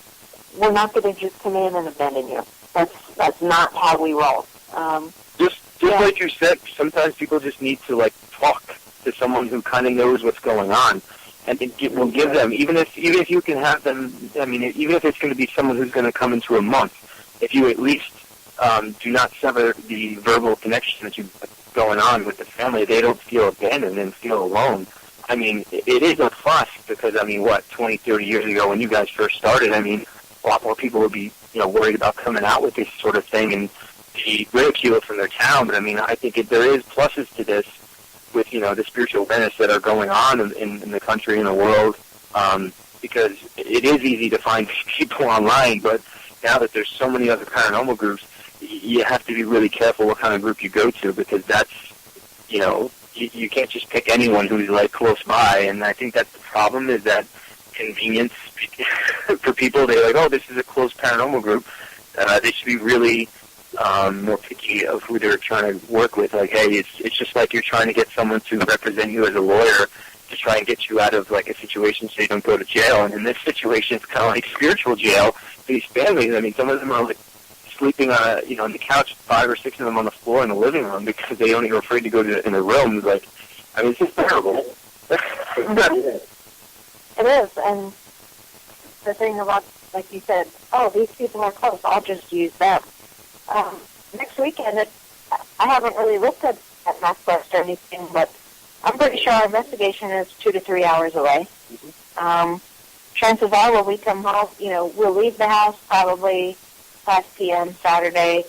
we're not going to just come in and abandon you. That's not how we roll. Just like you said, sometimes people just need to talk to someone who kind of knows what's going on, and we'll give them, even if you can have them. Even if it's going to be someone who's going to come into a month, if you at least do not sever the verbal connection that you've got going on with the family, they don't feel abandoned and feel alone. It is a plus because 20, 30 years ago when you guys first started, a lot more people would be worried about coming out with this sort of thing and be ridiculed from their town. But I think there is pluses to this with the spiritual awareness that are going on in the country and the world, because it is easy to find people online, but now that there's so many other paranormal groups, you have to be really careful what kind of group you go to, because that's you can't just pick anyone who's close by. And I think that's the problem, is that convenience for people. They're like, oh, this is a close paranormal group. They should be really more picky of who they're trying to work with. Like, hey, it's just like you're trying to get someone to represent you as a lawyer to try and get you out of a situation so you don't go to jail. And in this situation, it's kind of like spiritual jail for these families. Some of them are sleeping on on the couch, 5 or 6 of them on the floor in the living room because they only are afraid to go in the rooms. It's just terrible. It is, and the thing about, like you said, oh, these people are close, I'll just use them. Next weekend, I haven't really looked at MapQuest or anything, but I'm pretty sure our investigation is 2 to 3 hours away. Chances are when we come home, we'll leave the house probably 5 p.m. Saturday.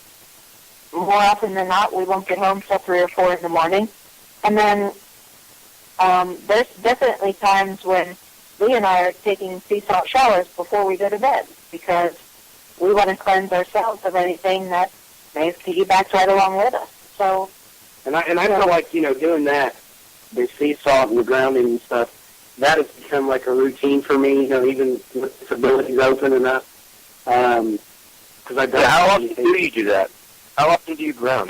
More often than not, we won't get home till 3 or 4 in the morning. And then there's definitely times when Lee and I are taking sea salt showers before we go to bed because we want to cleanse ourselves of anything that may piggyback right along with us. So, and I feel like doing that, the sea salt and the grounding and stuff, that has become like a routine for me. Even with disabilities open enough. How often do you do that? How often do you ground?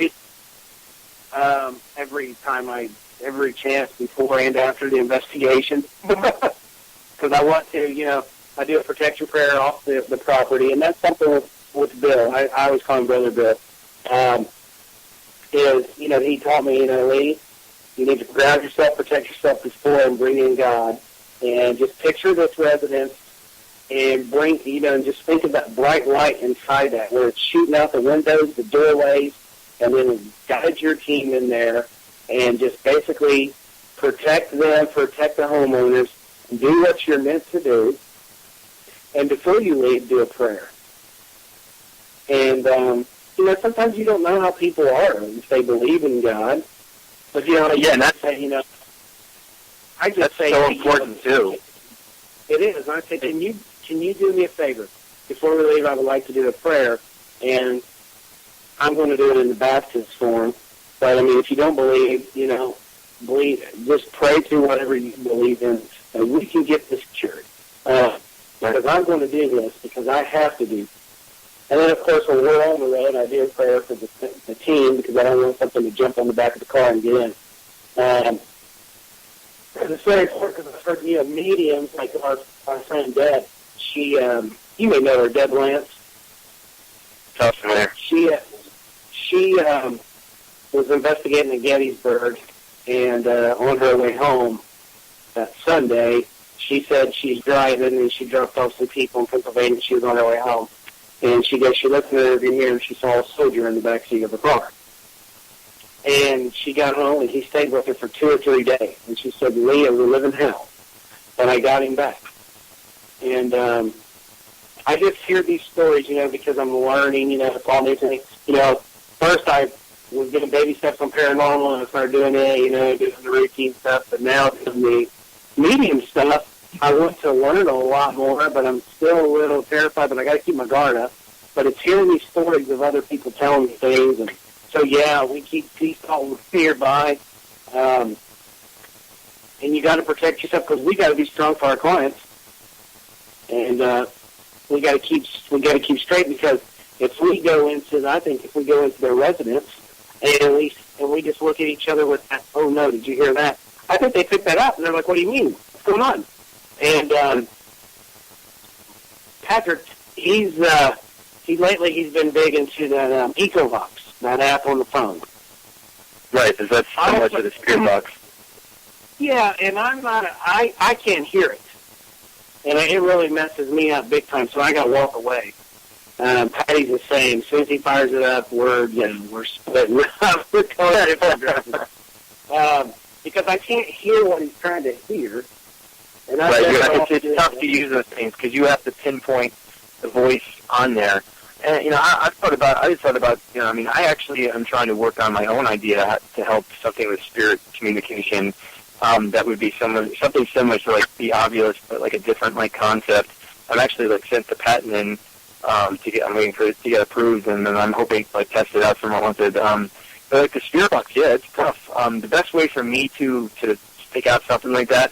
Every chance before and after the investigation. Because I want to, I do a protection prayer off the property, and that's something with Bill. I always call him Brother Bill. He taught me, Lee, you need to ground yourself, protect yourself before, and bring in God. And just picture this residence and bring, and just think of that bright light inside that, where it's shooting out the windows, the doorways, and then guide your team in there and just basically protect them, protect the homeowners, do what you're meant to do, and before you leave, do a prayer. And, sometimes you don't know how people are, if they believe in God. But, and that's, I just say, so important, too. It is. I say, can you do me a favor? Before we leave, I would like to do a prayer, and I'm going to do it in the Baptist form. But, if you don't believe, just pray to whatever you believe in, and we can get this cured. Because I'm going to do this, because I have to do. And then, of course, when we're on the road, I do a prayer for the team, because I don't want something to jump on the back of the car and get in. It's very important, because I've heard, mediums, like our friend Deb, she, you may know her, Deb Lance. Tough familiar. She was investigating in Gettysburg, and on her way home that Sunday, she said she's driving, and she dropped off some people in Pennsylvania, and she was on her way home. And she looked in the rearview mirror, and she saw a soldier in the backseat of the car. And she got home, and he stayed with her for 2 or 3 days. And she said, Leah, we're living hell. But I got him back. And I just hear these stories, because I'm learning, it's all new to me. First I was getting baby steps on paranormal, and I started doing it, doing the routine stuff. But now doing the medium stuff, I want to learn a lot more, but I'm still a little terrified, but I got to keep my guard up. But it's hearing these stories of other people telling me things, and so, we keep peace, calm, and fear by. And you got to protect yourself, because we got to be strong for our clients. And we got to keep straight, because if we go into their residence and we just look at each other with that, oh no, did you hear that? I think they pick that up, and they're like, what do you mean? What's going on? And Patrick, he's been big into that Ecovox, that app on the phone. Right, is that similar to the Spirit Box? Yeah, and I'm not. I can't hear it, and it really messes me up big time. So I got to walk away. Patty's the same. As soon as he fires it up, we're splitting up. We're going different directions. Because I can't hear what he's trying to hear. And it's tough to use those things, because you have to pinpoint the voice on there. And, I thought about, I actually am trying to work on my own idea to help something with spirit communication that would be something similar to, like, the obvious, but, like, a different, like, concept. I've actually, like, sent the patent in I'm waiting for it to get approved, and then I'm hoping to, like, test it out for wanted. But, like, the Spirit Box, it's tough. The best way for me to stick out something like that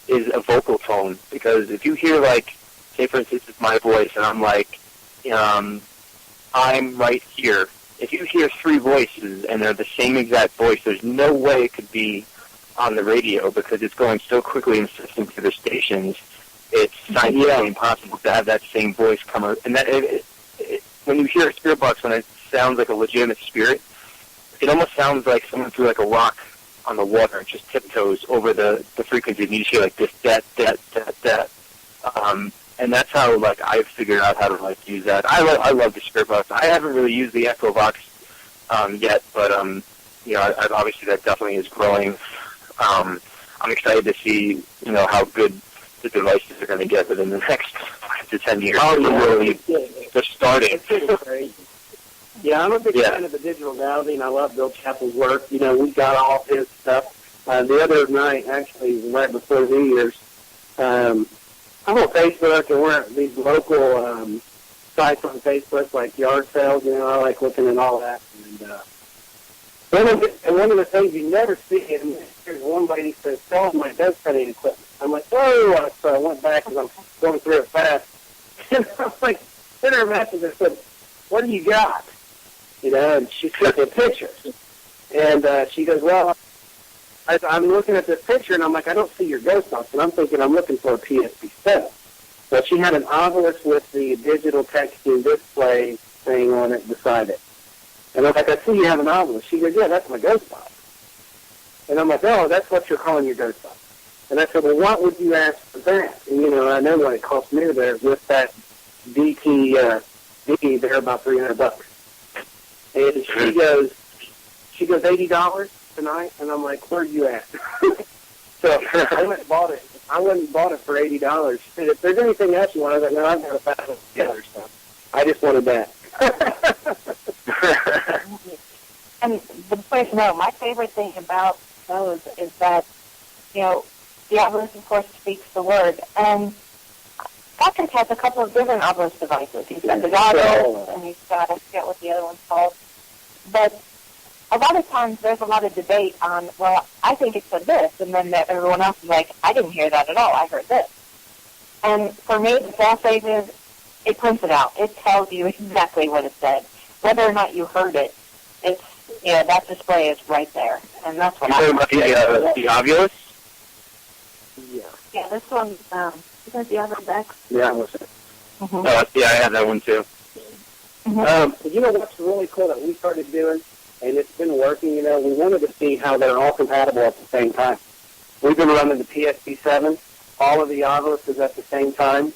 is a vocal tone, because if you hear, like, say, for instance, it's my voice, and I'm like, I'm right here. If you hear 3 voices and they're the same exact voice, there's no way it could be on the radio, because it's going so quickly and system to the stations. It's scientifically impossible to have that same voice come out. And that when you hear a Spirit Box, when it sounds like a legitimate spirit, it almost sounds like someone threw, like, a rock on the water and just tiptoes over the frequency, and you just hear, like, this, that. And that's how, like, I've figured out how to, like, use that. I love the Spirit Box. I haven't really used the Echo Box yet, but, obviously that definitely is growing. I'm excited to see, how good the devices are going to get within the next 5 to 10 years. They're starting. It's crazy. Yeah, I'm a big fan of the digital dowsing. I love Bill Chappell's work. We got all his stuff. The other night, actually, right before New Year's, I'm on Facebook, and we're at these local sites on Facebook, like yard sales. I like looking at all that. And one of the things you never see, and there's one lady says, selling my dove cutting equipment. I'm like, oh, so I went back because I'm going through it fast. And I'm like, sent her a message and said, what do you got? And she sent me a picture. And she goes, well, I'm looking at this picture, and I'm like, I don't see your ghost box. And I'm thinking I'm looking for a PSP-7. So she had an obelisk with the digital texting display thing on it beside it. And I'm like, I see you have an obelisk. She goes, yeah, that's my ghost box. And I'm like, oh, that's what you're calling your ghost box. And I said, well, what would you ask for that? And, you know, I know what it cost me there with that DT there, about $300. And she goes, $80 tonight? And I'm like, where are you at? So I went and bought it. I went and bought it for $80. She said, if there's anything else you want, I was like, no, I've got $1,000 stuff. I just wanted that. And the point, no, my favorite thing about those is that, you know, the obelisk, of course, speaks the word. And Patrick has a couple of different obelisk devices. He's got the goggles, and he's got, I forget what the other one's called. But a lot of times there's a lot of debate on, well, I think it said this, and then everyone else is like, I didn't hear that at all, I heard this. And for me, the fail-safe is, it prints it out. It tells you exactly what it said. Whether or not you heard it, it's, you know, that display is right there. And that's what You're talking about the Ovilus? Yeah. Yeah, this one, is that the Ovilus X? Yeah, what's it? Mm-hmm. Yeah, I have that one too. Mm-hmm. You know what's really cool that we started doing, and it's been working, you know, we wanted to see how they're all compatible at the same time. We've been running the PSP-7, all of the Oviluses at the same time,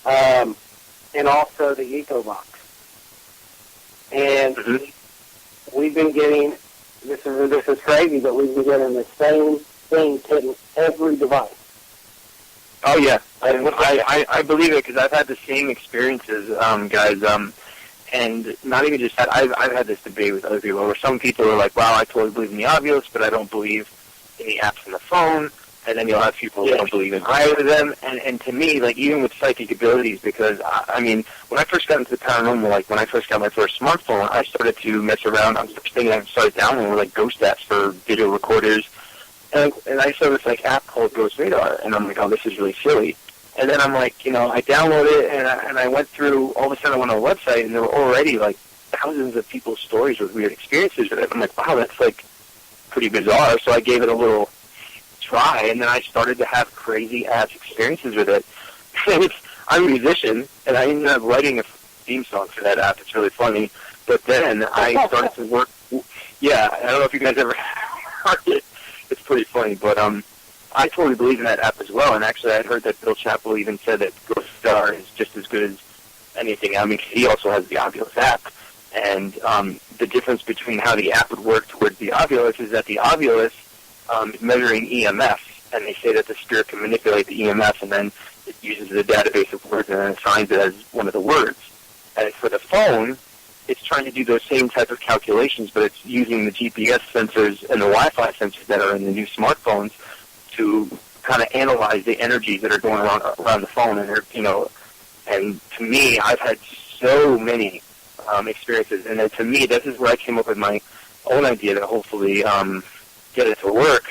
and also the EcoBox. And we've been getting, this is crazy, but we've been getting the same thing hitting every device. Oh, yeah. I believe it because I've had the same experiences, guys. And not even just that, I've had this debate with other people where some people are like, wow, I totally believe in the Ovilus, but I don't believe in the apps on the phone. And then you'll have people who don't believe in either of them. And to me, like, even with psychic abilities, because, I mean, when I first got into the paranormal, like, when I first got my first smartphone, I started to mess around. I was thinking I started downloading, like, ghost apps for video recorders. And I saw this, like, app called Ghost Radar. And I'm like, oh, this is really silly. And then I'm like, you know, I downloaded it, and I went through, all of a sudden I went on the website, and there were already, like, thousands of people's stories with weird experiences with it. I'm like, wow, that's, like, pretty bizarre. So I gave it a little try, and then I started to have crazy-ass experiences with it. I'm a musician, and I ended up writing a theme song for that app. It's really funny. But then I started to work, yeah, I don't know if you guys ever heard it. It's pretty funny, but I totally believe in that app as well, and actually I heard that Bill Chappell even said that Ghost Star is just as good as anything. I mean, he also has the Ovilus app, and the difference between how the app would work towards the Ovilus is that the Ovilus is measuring EMF, and they say that the spirit can manipulate the EMF, and then it uses the database of words and then assigns it as one of the words. And for the phone, it's trying to do those same type of calculations, but it's using the GPS sensors and the Wi-Fi sensors that are in the new smartphones to kind of analyze the energies that are going around the phone. And, you know, and to me, I've had so many experiences. And then to me, this is where I came up with my own idea to hopefully get it to work.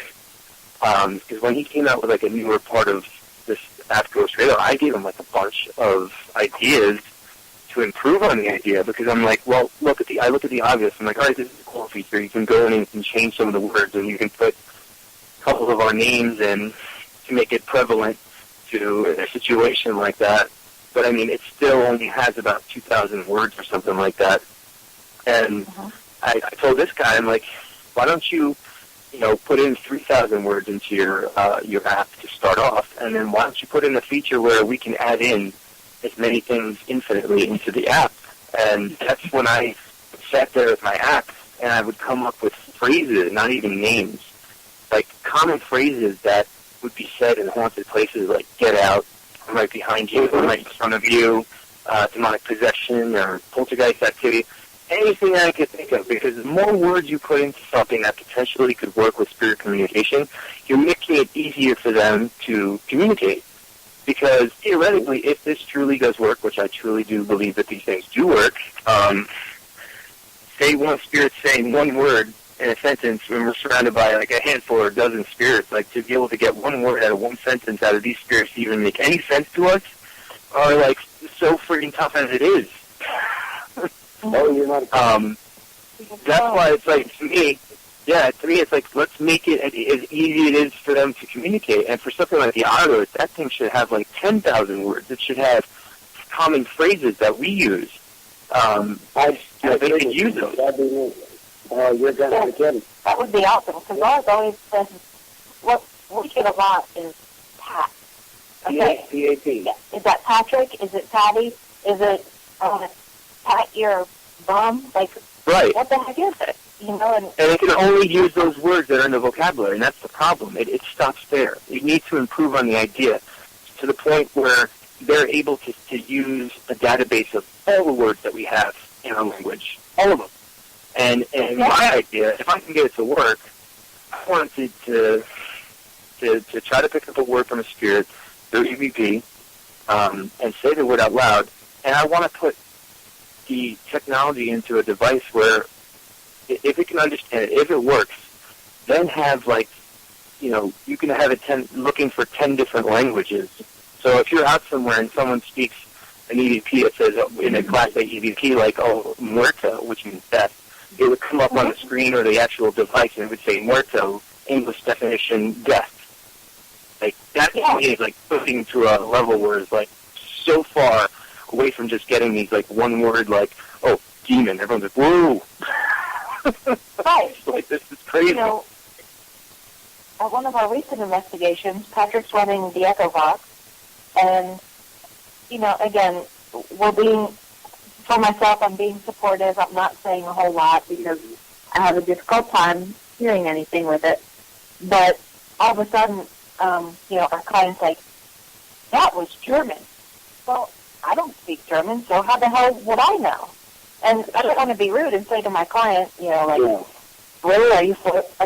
Because when he came out with, like, a newer part of this app, Ghost Radar, I gave him, like, a bunch of ideas to improve on the idea, because I'm like, well, I look at the Ovilus. I'm like, all right, this is a cool feature. You can go in and you can change some of the words, and you can put a couple of our names in to make it prevalent to a situation like that. But, I mean, it still only has about 2,000 words or something like that. And I told this guy, I'm like, why don't you, you know, put in 3,000 words into your app to start off, and then why don't you put in a feature where we can add in as many things infinitely into the app? And that's when I sat there with my app, and I would come up with phrases, not even names, like common phrases that would be said in haunted places, like "get out," "I'm right behind you," "I'm right in front of you," demonic possession or poltergeist activity, anything I could think of, because the more words you put into something that potentially could work with spirit communication, you're making it easier for them to communicate. Because theoretically, if this truly does work, which I truly do believe that these things do work, say one spirit saying one word in a sentence when we're surrounded by like a handful or a dozen spirits, like to be able to get one word out of one sentence out of these spirits to even make any sense to us are like so freaking tough as it is. You're not that's why it's like, to me, it's like, let's make it as easy it is for them to communicate. And for something like the Ovilus, that thing should have like 10,000 words. It should have common phrases that we use. They could use those. That'd be you're going to get it. That would be awesome, because ours always says, what we get a lot is Pat. Okay. P-A-P. Yeah. Is that Patrick? Is it Patty? Is it pat your bum? Like, right. What the heck is it? You know, and it can only use those words that are in the vocabulary, and that's the problem. It stops there. You need to improve on the idea to the point where they're able to use a database of all the words that we have in our language, all of them. And my idea, if I can get it to work, I wanted to try to pick up a word from a spirit through EVP and say the word out loud, and I want to put the technology into a device where if it can understand it, if it works, then have you can have it looking for 10 different languages. So if you're out somewhere and someone speaks an EVP that says in a Class A EVP like, muerto, which means death, it would come up on the screen or the actual device and it would say muerto, English definition, death. Like, that to me is like pushing to a level where it's like so far away from just getting these like one word like, demon. Everyone's like, whoa. Right. Like, this is crazy. You know, at one of our recent investigations, Patrick's running the Echo Box, and, you know, again, for myself, I'm being supportive. I'm not saying a whole lot because I have a difficult time hearing anything with it. But all of a sudden, our client's like, that was German. Well, I don't speak German, so how the hell would I know? And I don't want to be rude and say to my client, really, are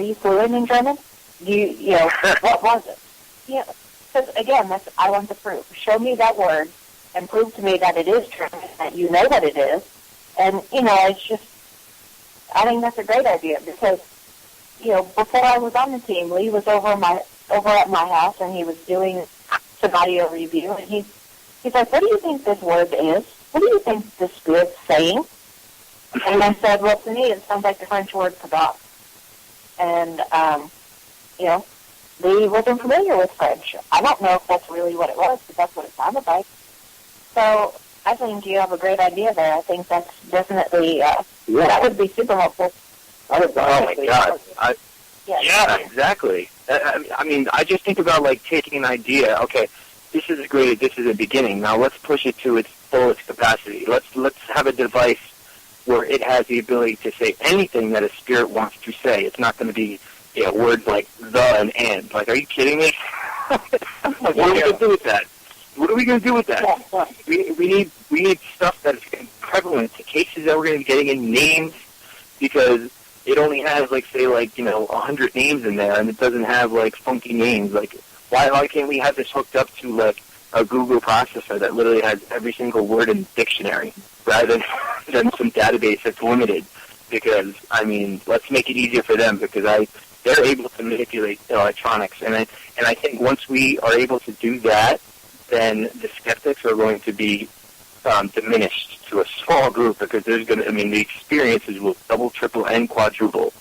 you fluent in German? What was it? Because again, I want to prove. Show me that word and prove to me that it is German, that you know that it is. And it's just, I think that's a great idea because, before I was on the team, Lee was over at my house and he was doing some audio review, and he's like, what do you think this word is? What do you think the spirit's saying? And I said, well, to me, it sounds like the French word for God. And, Lee wasn't familiar with French. I don't know if that's really what it was, but that's what it sounded like. So I think you have a great idea there. I think that's definitely, that would be super helpful. Oh, my God. Yeah, exactly. I mean, I just think about, like, taking an idea. Okay, this is a beginning. Now let's push it to its fullest capacity. Let's have a device where it has the ability to say anything that a spirit wants to say. It's not going to be words like the and. Like, are you kidding me? What are we going to do with that? What are we going to do with that? We need stuff that is prevalent to cases that we're going to be getting in names, because it only has, 100 names in there, and it doesn't have, funky names. Like, why can't we have this hooked up to, a Google processor that literally has every single word in the dictionary, rather than some database that's limited? Because, I mean, let's make it easier for them, because they're able to manipulate electronics. And I think once we are able to do that, then the skeptics are going to be diminished to a small group, because the experiences will double, triple, and quadruple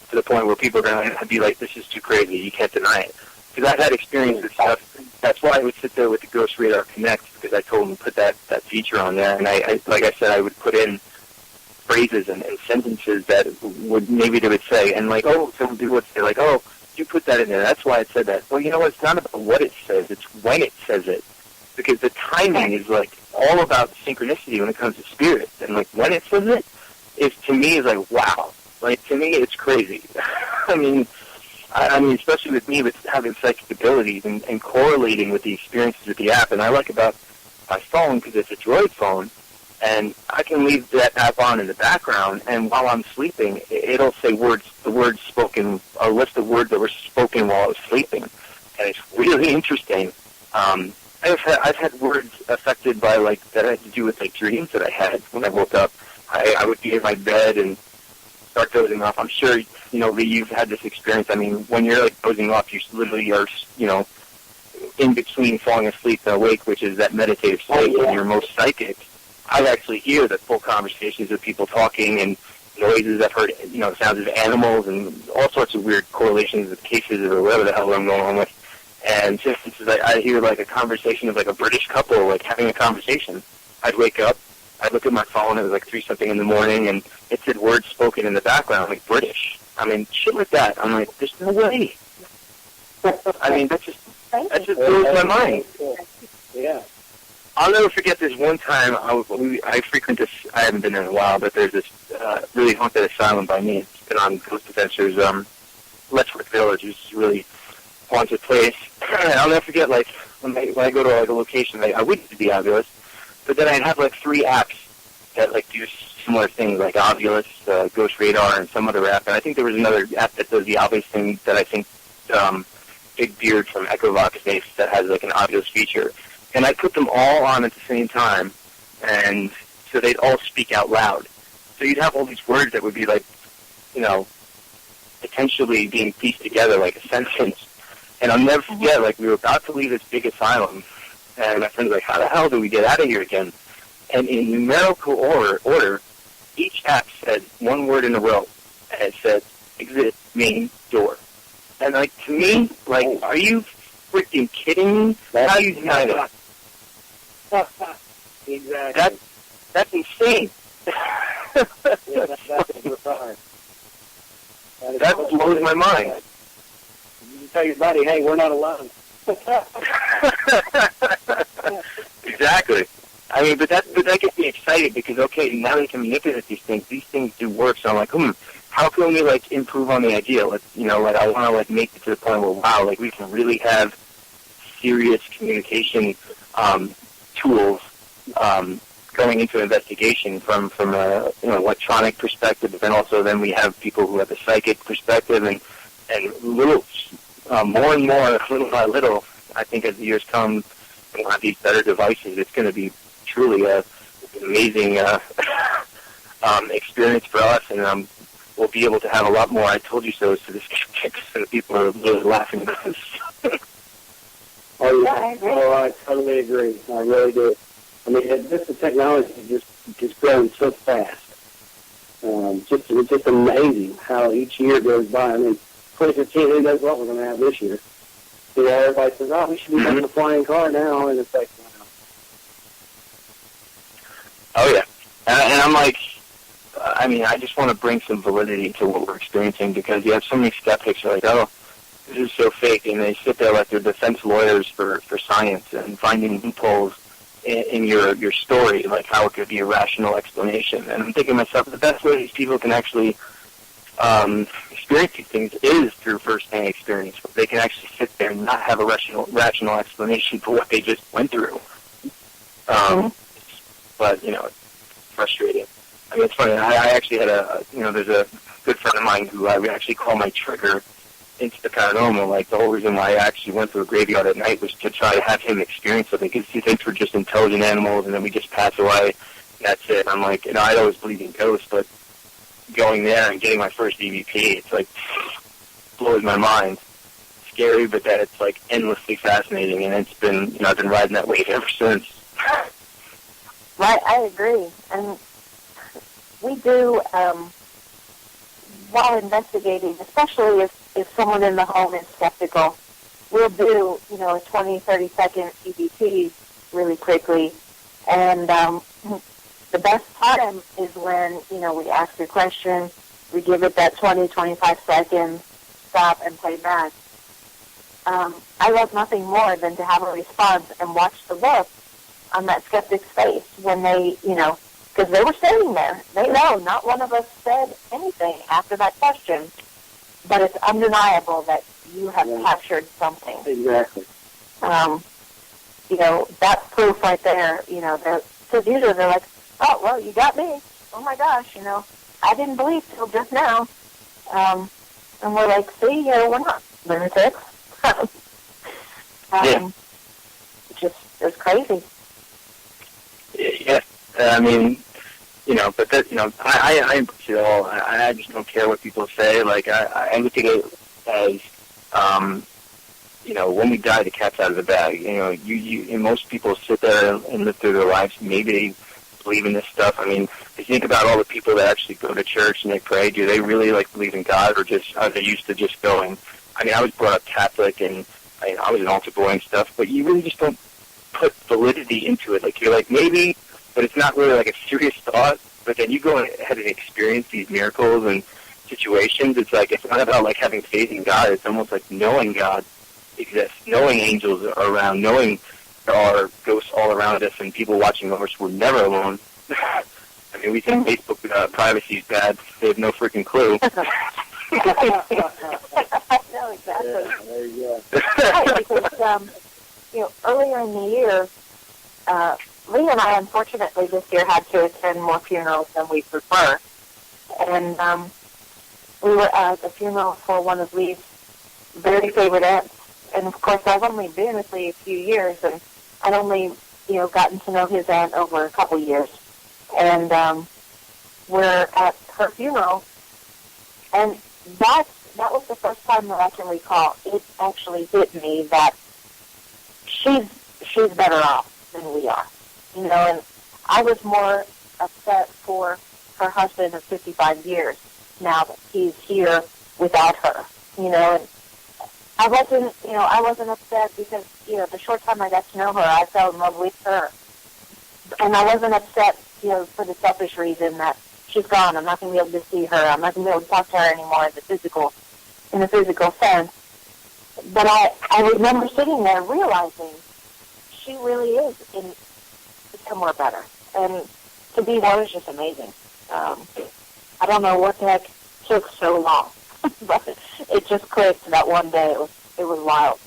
to the point where people are going to be like, this is too crazy, you can't deny it. Because I've had experience with stuff. That's why I would sit there with the Ghost Radar Connect, because I told them to put that feature on there. And I like I said, I would put in phrases and sentences that maybe they would say, and some people would say, you put that in there, that's why it said that. Well, you know what, it's not about what it says, it's when it says it. Because the timing is, all about synchronicity when it comes to spirits. And, when it says it, to me, is wow. To me, it's crazy. I mean, especially with me, with having psychic abilities and correlating with the experiences with the app. And I like about my phone, because it's a Droid phone, and I can leave that app on in the background, and while I'm sleeping, it'll say the words spoken, a list of words that were spoken while I was sleeping. And it's really interesting. I've had words affected by, that had to do with, dreams that I had when I woke up. I would be in my bed and start dozing off. I'm sure, Lee, you've had this experience. I mean, when you're, dozing off, you literally are, in between falling asleep and awake, which is that meditative state when you're most psychic. I actually hear the full conversations of people talking and noises. I've heard, sounds of animals and all sorts of weird correlations with cases or whatever the hell I'm going on with. And for instance, I hear, a conversation of, a British couple, having a conversation. I'd wake up, I'd look at my phone, it was, 3-something in the morning, and it said words spoken in the background, British. I mean, shit like that. I'm like, there's no way. I mean, that just blows my mind. Yeah. I'll never forget this one time. I frequent this. I haven't been there in a while, but there's this really haunted asylum by me. It's been on Ghost Adventures, Letchworth Village, which is a really haunted place. I'll never forget, like, when I go to like a location, I wouldn't be Ovilus, but then I'd have like 3 apps that like do similar things, like Ovilus, Ghost Radar, and some other app. And I think there was another app that does the obvious thing that I think Big Beard from Echovox makes that has like an Ovilus feature. And I put them all on at the same time, and so they'd all speak out loud. So you'd have all these words that would be like, you know, potentially being pieced together like a sentence. And I'll never forget, like, we were about to leave this big asylum, and my friend was like, how the hell do we get out of here again? And in numerical order, each app said one word in a row, and it said, exit, main, door. And, like, to me, like, are you freaking kidding me? How you deny that? Exactly. That's insane. Yeah, that's bizarre. That blows my mind. You can tell your buddy, hey, we're not alone. Exactly. I mean, but that gets me excited because, okay, now they can manipulate these things. These things do work, so I'm like, how can we, like, improve on the idea? Like, you know, like, I want to, like, make it to the point where, wow, like, we can really have serious communication tools going into investigation from a electronic perspective, but then also then we have people who have a psychic perspective, and little more and more, little by little, I think as the years come, we'll have these better devices. It's going to be truly an amazing experience for us, and we'll be able to have a lot more I told you so to the skeptics, and people are really laughing at us. Oh, yeah. Oh, I totally agree. I really do. I mean, the technology is just growing so fast. It's just amazing how each year goes by. I mean, 2015, who knows what we're going to have this year? You know, everybody says, oh, we should be having a flying car now, and it's like, wow. Oh, yeah. And I'm like, I mean, I just want to bring some validity to what we're experiencing, because you have so many skeptics who are like, oh, this is so fake, and they sit there like they're defense lawyers for science and finding loopholes in your story, like how it could be a rational explanation. And I'm thinking to myself, the best way these people can actually experience these things is through first-hand experience. They can actually sit there and not have a rational explanation for what they just went through. But, you know, it's frustrating. I mean, it's funny. I actually had there's a good friend of mine who I would actually call my trigger into the paranormal. Like, the whole reason why I actually went to a graveyard at night was to try to have him experience something, because he thinks we're just intelligent animals and then we just pass away. That's it. I'm like, I always believe in ghosts, but going there and getting my first EVP, it's like, blows my mind. Scary, but that it's like endlessly fascinating, and it's been, I've been riding that wave ever since. Right, I agree. And we do, while investigating, especially if someone in the home is skeptical, we'll do, a 20, 30-second EVP really quickly. And the best time is when, we ask a question, we give it that 20, 25 seconds, stop, and play back. I love nothing more than to have a response and watch the look on that skeptic's face when they, because they were sitting there. They know not one of us said anything after that question, but it's undeniable that you have captured something. Exactly. That's proof right there, because usually they're like, oh, well, you got me. Oh, my gosh, I didn't believe till just now. And we're like, see, we're not lunatics. It's crazy. Yeah, I mean, but that, I embrace it all. I just don't care what people say. Like, I look at it as, when we die, the cat's out of the bag. And most people sit there and live through their lives. Maybe they believe in this stuff. I mean, I think about all the people that actually go to church and they pray. Do they really, believe in God, or just are they used to just going? I mean, I was brought up Catholic, and I was an altar boy and stuff, but you really just don't put validity into it. Like, you're like, maybe, but it's not really like a serious thought. But then you go ahead and experience these miracles and situations. It's like, it's not about having faith in God. It's almost like knowing God. exist, knowing angels are around, knowing there are ghosts all around us and people watching over us. We're never alone. I mean, we think Facebook privacy is bad. They have no freaking clue. No, exactly. Yeah, there you go. Right, because, earlier in the year, Lee and I, unfortunately, this year had to attend more funerals than we prefer. And we were at the funeral for one of Lee's very favorite aunts. And, of course, I've only been with Lee a few years, and I'd only, gotten to know his aunt over a couple years. And we're at her funeral, and that was the first time that I can recall it actually hit me that she's better off than we are. And I was more upset for her husband of 55 years now that he's here without her, and I wasn't upset because, the short time I got to know her, I fell in love with her. And I wasn't upset, for the selfish reason that she's gone. I'm not going to be able to see her. I'm not going to be able to talk to her anymore in the physical sense. But I remember sitting there realizing she really is somewhere better. And to be there was just amazing. I don't know what the heck took so long, but it just clicked that one day. It was wild.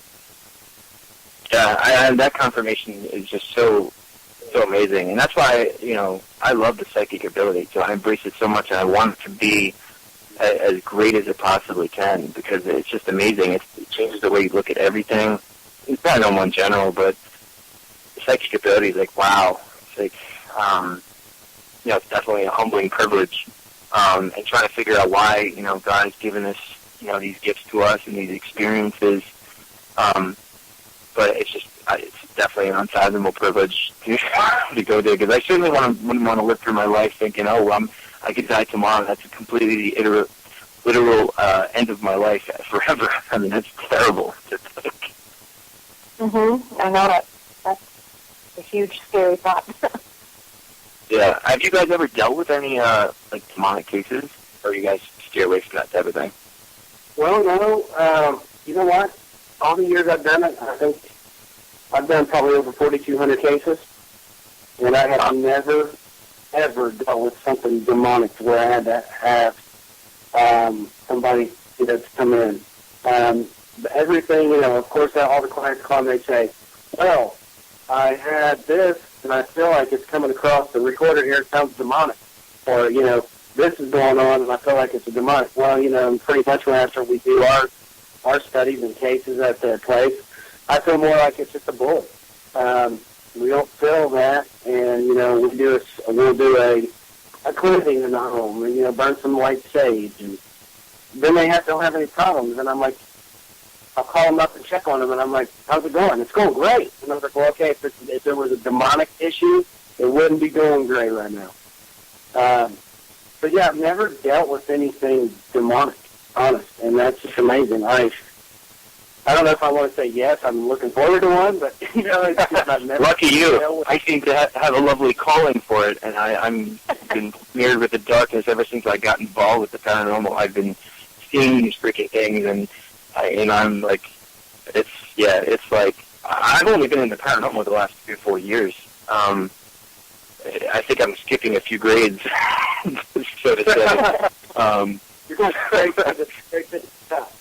Yeah, and that confirmation is just so amazing, and that's why I love the psychic ability. So I embrace it so much, and I want it to be as great as it possibly can because it's just amazing. It changes the way you look at everything. It's paranormal in general, but the psychic ability is like wow. It's like it's definitely a humbling privilege, and trying to figure out why God has given us these gifts to us and these experiences. But it's definitely an unfathomable privilege to go there because I certainly wouldn't want to live through my life thinking, I could die tomorrow. That's a completely literal end of my life forever. I mean, that's terrible to think. I know that's a huge, scary thought. Yeah. Have you guys ever dealt with any demonic cases, or you guys steer away from that type of thing? Well, no. You know what? All the years I've done it, I think I've done probably over 4,200 cases, and I have never, ever dealt with something demonic where I had to have somebody to come in. Everything, of course, all the clients call and they say, well, I had this, and I feel like it's coming across the recorder here. It sounds demonic. Or, this is going on, and I feel like it's a demonic. Well, pretty much after we do our studies and cases at their place, I feel more like it's just a bully. We don't feel that, and we'll do a cleansing in the home, and burn some white sage, and then they don't have any problems. And I'm like, I'll call them up and check on them, and I'm like, how's it going? It's going great. And I was like, well, okay, if there was a demonic issue, it wouldn't be going great right now. But yeah, I've never dealt with anything demonic, honest, and that's just amazing. I don't know if I want to say yes. I'm looking forward to one, but it's just I've never. Lucky you! I seem to have a lovely calling for it, and I'm been mirrored with the darkness ever since I got involved with the paranormal. I've been seeing these freaking things, and I'm like, it's like I've only been in the paranormal the last 3 or 4 years. I think I'm skipping a few grades, so to say. You're going straight to stuff.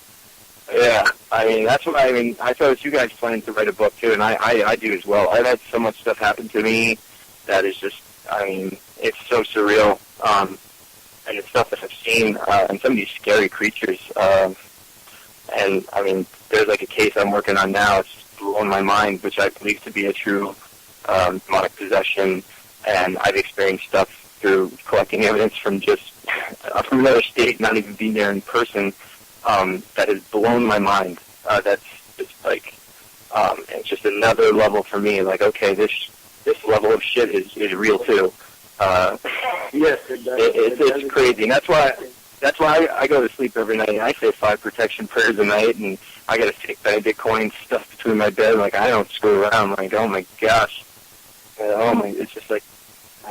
Yeah, that's what I thought you guys planning to write a book too, and I do as well. I've had so much stuff happen to me that is just, it's so surreal, and it's stuff that I've seen, and some of these scary creatures, and there's like a case I'm working on now. It's blowing my mind, which I believe to be a true demonic possession, and I've experienced stuff through collecting evidence from from another state, not even being there in person. That has blown my mind. That's just like, it's just another level for me. Like, okay, this level of shit is real too. Yes, it does. It's crazy, and that's why I go to sleep every night. And I say 5 protection prayers a night, and I got a fake Benedict coin stuffed between my bed. Like, I don't screw around. Like, oh my gosh, it's just like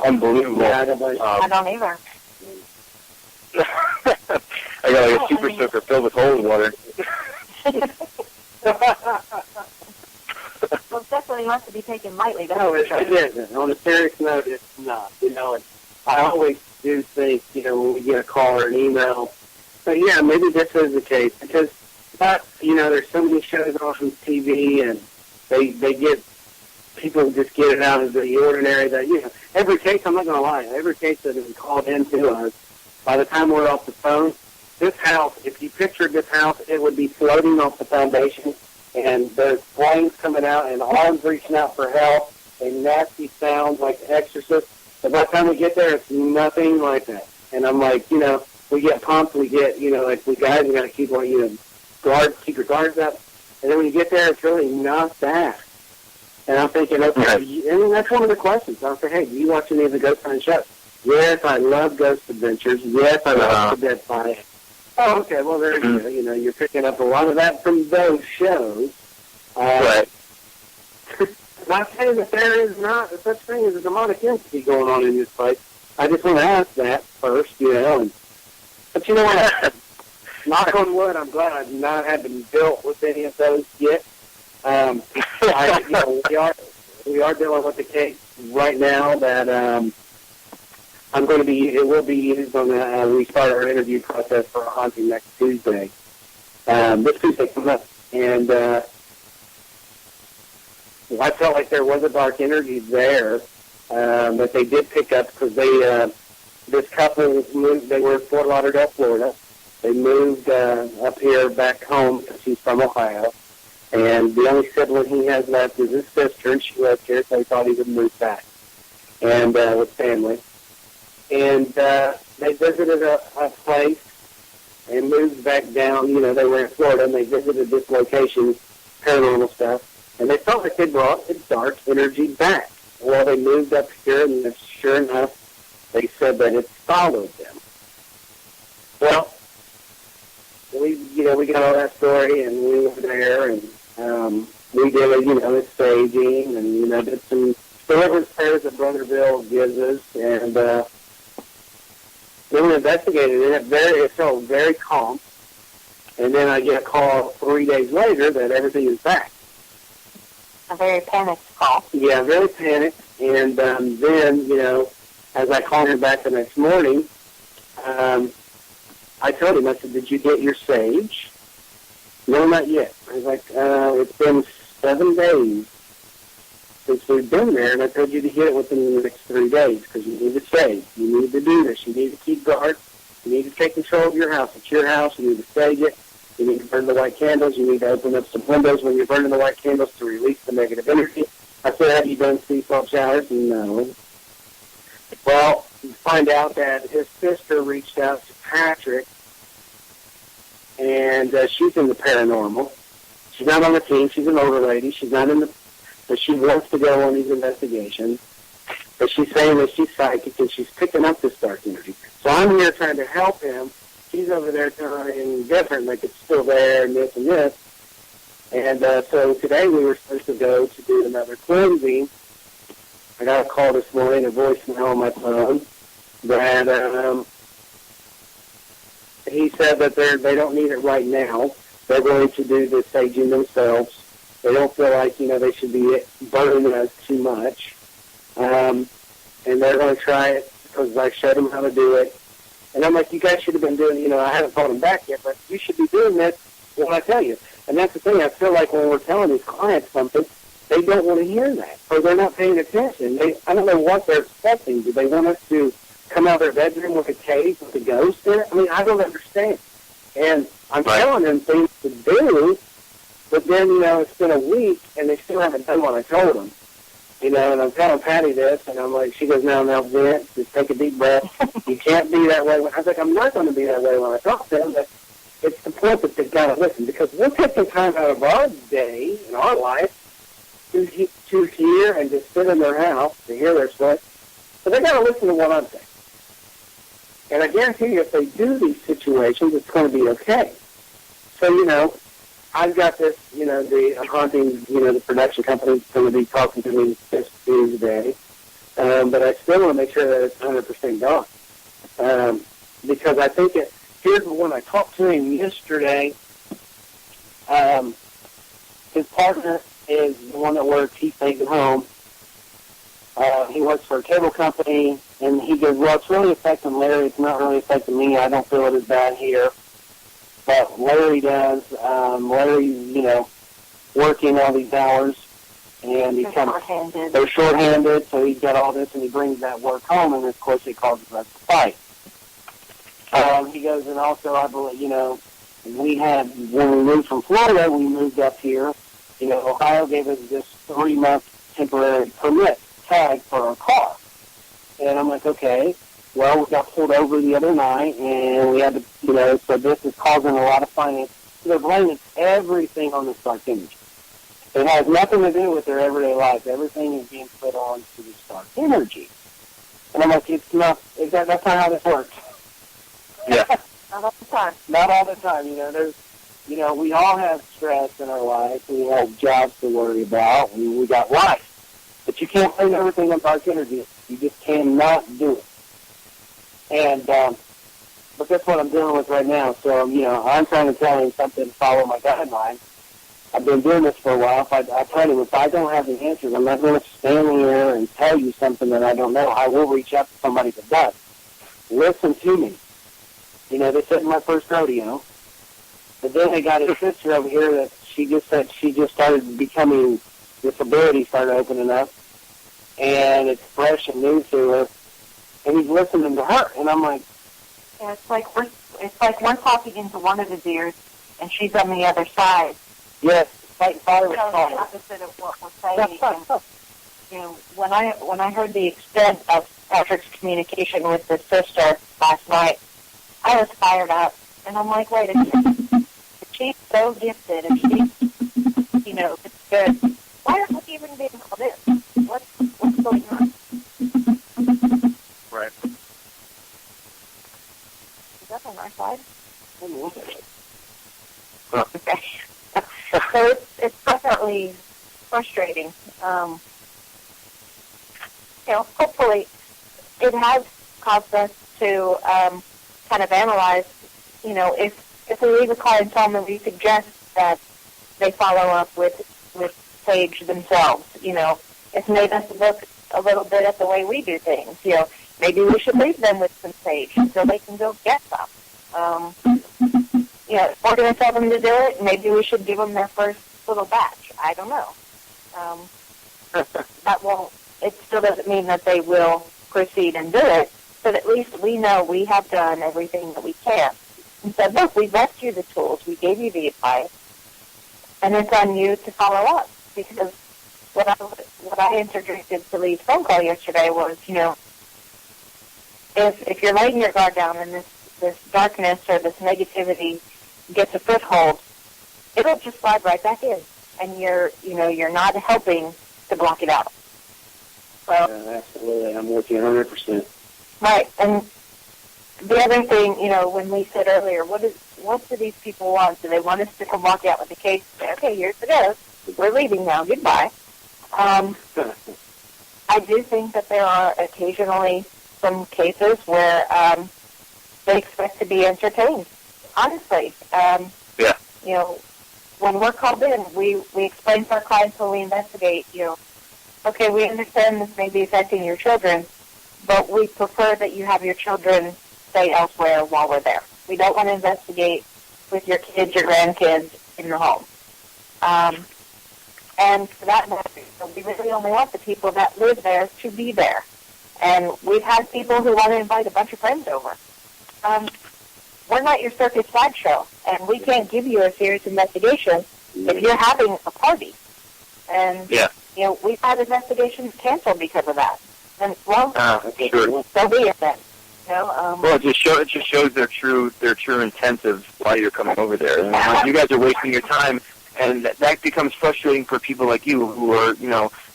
unbelievable. Yeah, I don't either. I got like a super soaker filled with holy water. Well, it's definitely not to be taken lightly. No, it isn't. On a serious note, it's not. And I always do think, when we get a call or an email, but yeah, maybe this is the case because there's so many shows on TV and they get people just get it out of the ordinary that every case. I'm not going to lie, every case that has been called into us, by the time we're off the phone, this house. If you pictured this house, it would be floating off the foundation, and there's flames coming out and arms reaching out for help and nasty sounds like The Exorcist. But by the time we get there, it's nothing like that. And I'm like, we get pumped, we get, like we guys, we got to keep on, keep your guards up. And then when you get there, it's really not that. And I'm thinking, okay, and that's one of the questions. I'll say, hey, do you watch any of the Ghost Hunting shows? Yes, I love Ghost Adventures. Yes, I love The Dead Fire. Oh, okay, well, there you go. You're picking up a lot of that from those shows. Right. Not saying that there is not such thing as a demonic entity going on in this place. I just want to ask that first, but you know what? Knock on wood, I'm glad I've not had to deal with any of those yet. We are dealing with the case right now that it will be used on we start our interview process for a haunting next Tuesday. This Tuesday coming up. And I felt like there was a dark energy there that they did pick up because this couple moved. They were in Fort Lauderdale, Florida. They moved up here back home because he's from Ohio. And the only sibling he has left is his sister, and she lives here, so he thought he would move back and with family. And they visited a place and moved back down. They were in Florida, and they visited this location, paranormal stuff. And they felt like they brought the dark energy back. Well, they moved up here, and sure enough, they said that it followed them. Well, we got all that story, and we were there, and we did, the staging, and, did some deliverance prayers that Brother Bill gives us, and then we investigated it. It felt very calm, and then I get a call 3 days later that everything is back. A very panicked call. Yeah, very panicked. And then, as I called him back the next morning, I told him, I said, did you get your sage? No, not yet. I was like, it's been 7 days since we've been there, and I told you to get it within the next 3 days because you need to sage. You need to do this. You need to keep guard. You need to take control of your house. It's your house. You need to sage it. You need to burn the white candles. You need to open up some windows when you're burning the white candles to release the negative energy. I said, have you done sea salt showers? No. Well, you find out that his sister reached out to Patrick, and she's in the paranormal. She's not on the team. She's an older lady. She's not in the... But she wants to go on these investigations. But she's saying that she's psychic, and she's picking up this dark energy. So I'm here trying to help him. She's over there telling different, like it's still there and this and this. And so today we were supposed to go to do another cleansing. I got a call this morning, a voicemail on my phone, that he said that they don't need it right now. They're going to do the saging themselves. They don't feel like, they should be burning us too much. And they're going to try it because I showed them how to do it. And I'm like, you guys should have been doing, I haven't called them back yet, but you should be doing this when I tell you. And that's the thing. I feel like when we're telling these clients something, they don't want to hear that, or they're not paying attention. I don't know what they're expecting. Do they want us to come out of their bedroom with a cave with a ghost in it? I mean, I don't understand. And I'm telling them things to do, but then, it's been a week, and they still haven't done what I told them. And I'm telling Patty this, and I'm like, she goes, now, Vince, just take a deep breath. You can't be that way. I was like, I'm not going to be that way when I talk to them, but it's the point that they've got to listen, because we're taking time out of our day, in our life, to hear and to sit in their house, to hear their story. But they got to listen to what I'm saying. And I guarantee you, if they do these situations, it's going to be okay. So, I've got this, the haunting, the production company is going to be talking to me this Tuesday. But I still want to make sure that it's 100% gone. Because I think here's when I talked to him yesterday, his partner is the one that works. He stays at home. He works for a cable company, and he goes, well, it's really affecting Larry. It's not really affecting me. I don't feel it as bad here. But Larry does. Larry's, working all these hours, and he's kind of short-handed. They're short-handed, so he's got all this, and he brings that work home, and, of course, it causes us to fight. He goes, and also, I believe, we had, when we moved from Florida, we moved up here. Ohio gave us this 3-month temporary permit tag for our car. And I'm like, okay, well, we got pulled over the other night, and we had to, so this is causing a lot of finance. They're blaming everything on this dark energy. It has nothing to do with their everyday life. Everything is being put on to this dark energy. And I'm like, that's not how this works. Yeah. Not all the time. Not all the time. There's, we all have stress in our life. We have jobs to worry about. We got life. But you can't blame everything on dark energy. You just cannot do it. And, but that's what I'm dealing with right now. So, I'm trying to tell him something to follow my guidelines. I've been doing this for a while. I tell you, if I don't have the answers, I'm not going to stand here and tell you something that I don't know. I will reach out to somebody that does. Listen to me. They said my first rodeo. But then they got his sister over here that she just said she just started becoming, disability started opening up. And it's fresh and new to her. And he's listening to her. And I'm like, yeah, it's like we're talking into one of his ears, and she's on the other side. Yes, like father was talking. The opposite of what we're saying. And, when I heard the extent of Patrick's communication with his sister last night, I was fired up, and I'm like, wait a minute. If she's so gifted, if she's, it's good, why are we even being called in? What's going on? Right. Is that on our side? Okay. So it's definitely frustrating. Hopefully it has caused us to kind of analyze, if we leave a call and tell them that we suggest that they follow up with Sage themselves, it's made us look a little bit at the way we do things. Maybe we should leave them with some Sage so they can go get some. If we're going to tell them to do it, maybe we should give them their first little batch. I don't know. It still doesn't mean that they will proceed and do it, but at least we know we have done everything that we can. And said, look, we left you the tools, we gave you the advice, and it's on you to follow up. Because what I interjected to Lee's phone call yesterday was, if you're laying your guard down and this darkness or this negativity gets a foothold, it'll just slide right back in, and you're not helping to block it out. So, absolutely, I'm with you 100%. Right, and the other thing, when we said earlier, what do these people want? Do they want us to come walk out with the case and say, okay, here's the ghost, we're leaving now, goodbye? I do think that there are occasionally some cases where they expect to be entertained. Honestly, when we're called in, we explain to our clients when we investigate, okay, we understand this may be affecting your children, but we prefer that you have your children stay elsewhere while we're there. We don't want to investigate with your kids, your grandkids in the home. And for that matter, we really only want the people that live there to be there. And we've had people who want to invite a bunch of friends over. We're not your circus sideshow, and we can't give you a serious investigation if you're having a party. And, we've had investigations canceled because of that. And, well, so be it then. Well, it just shows their true intent of why you're coming over there. And you guys are wasting your time, and that becomes frustrating for people like you who are,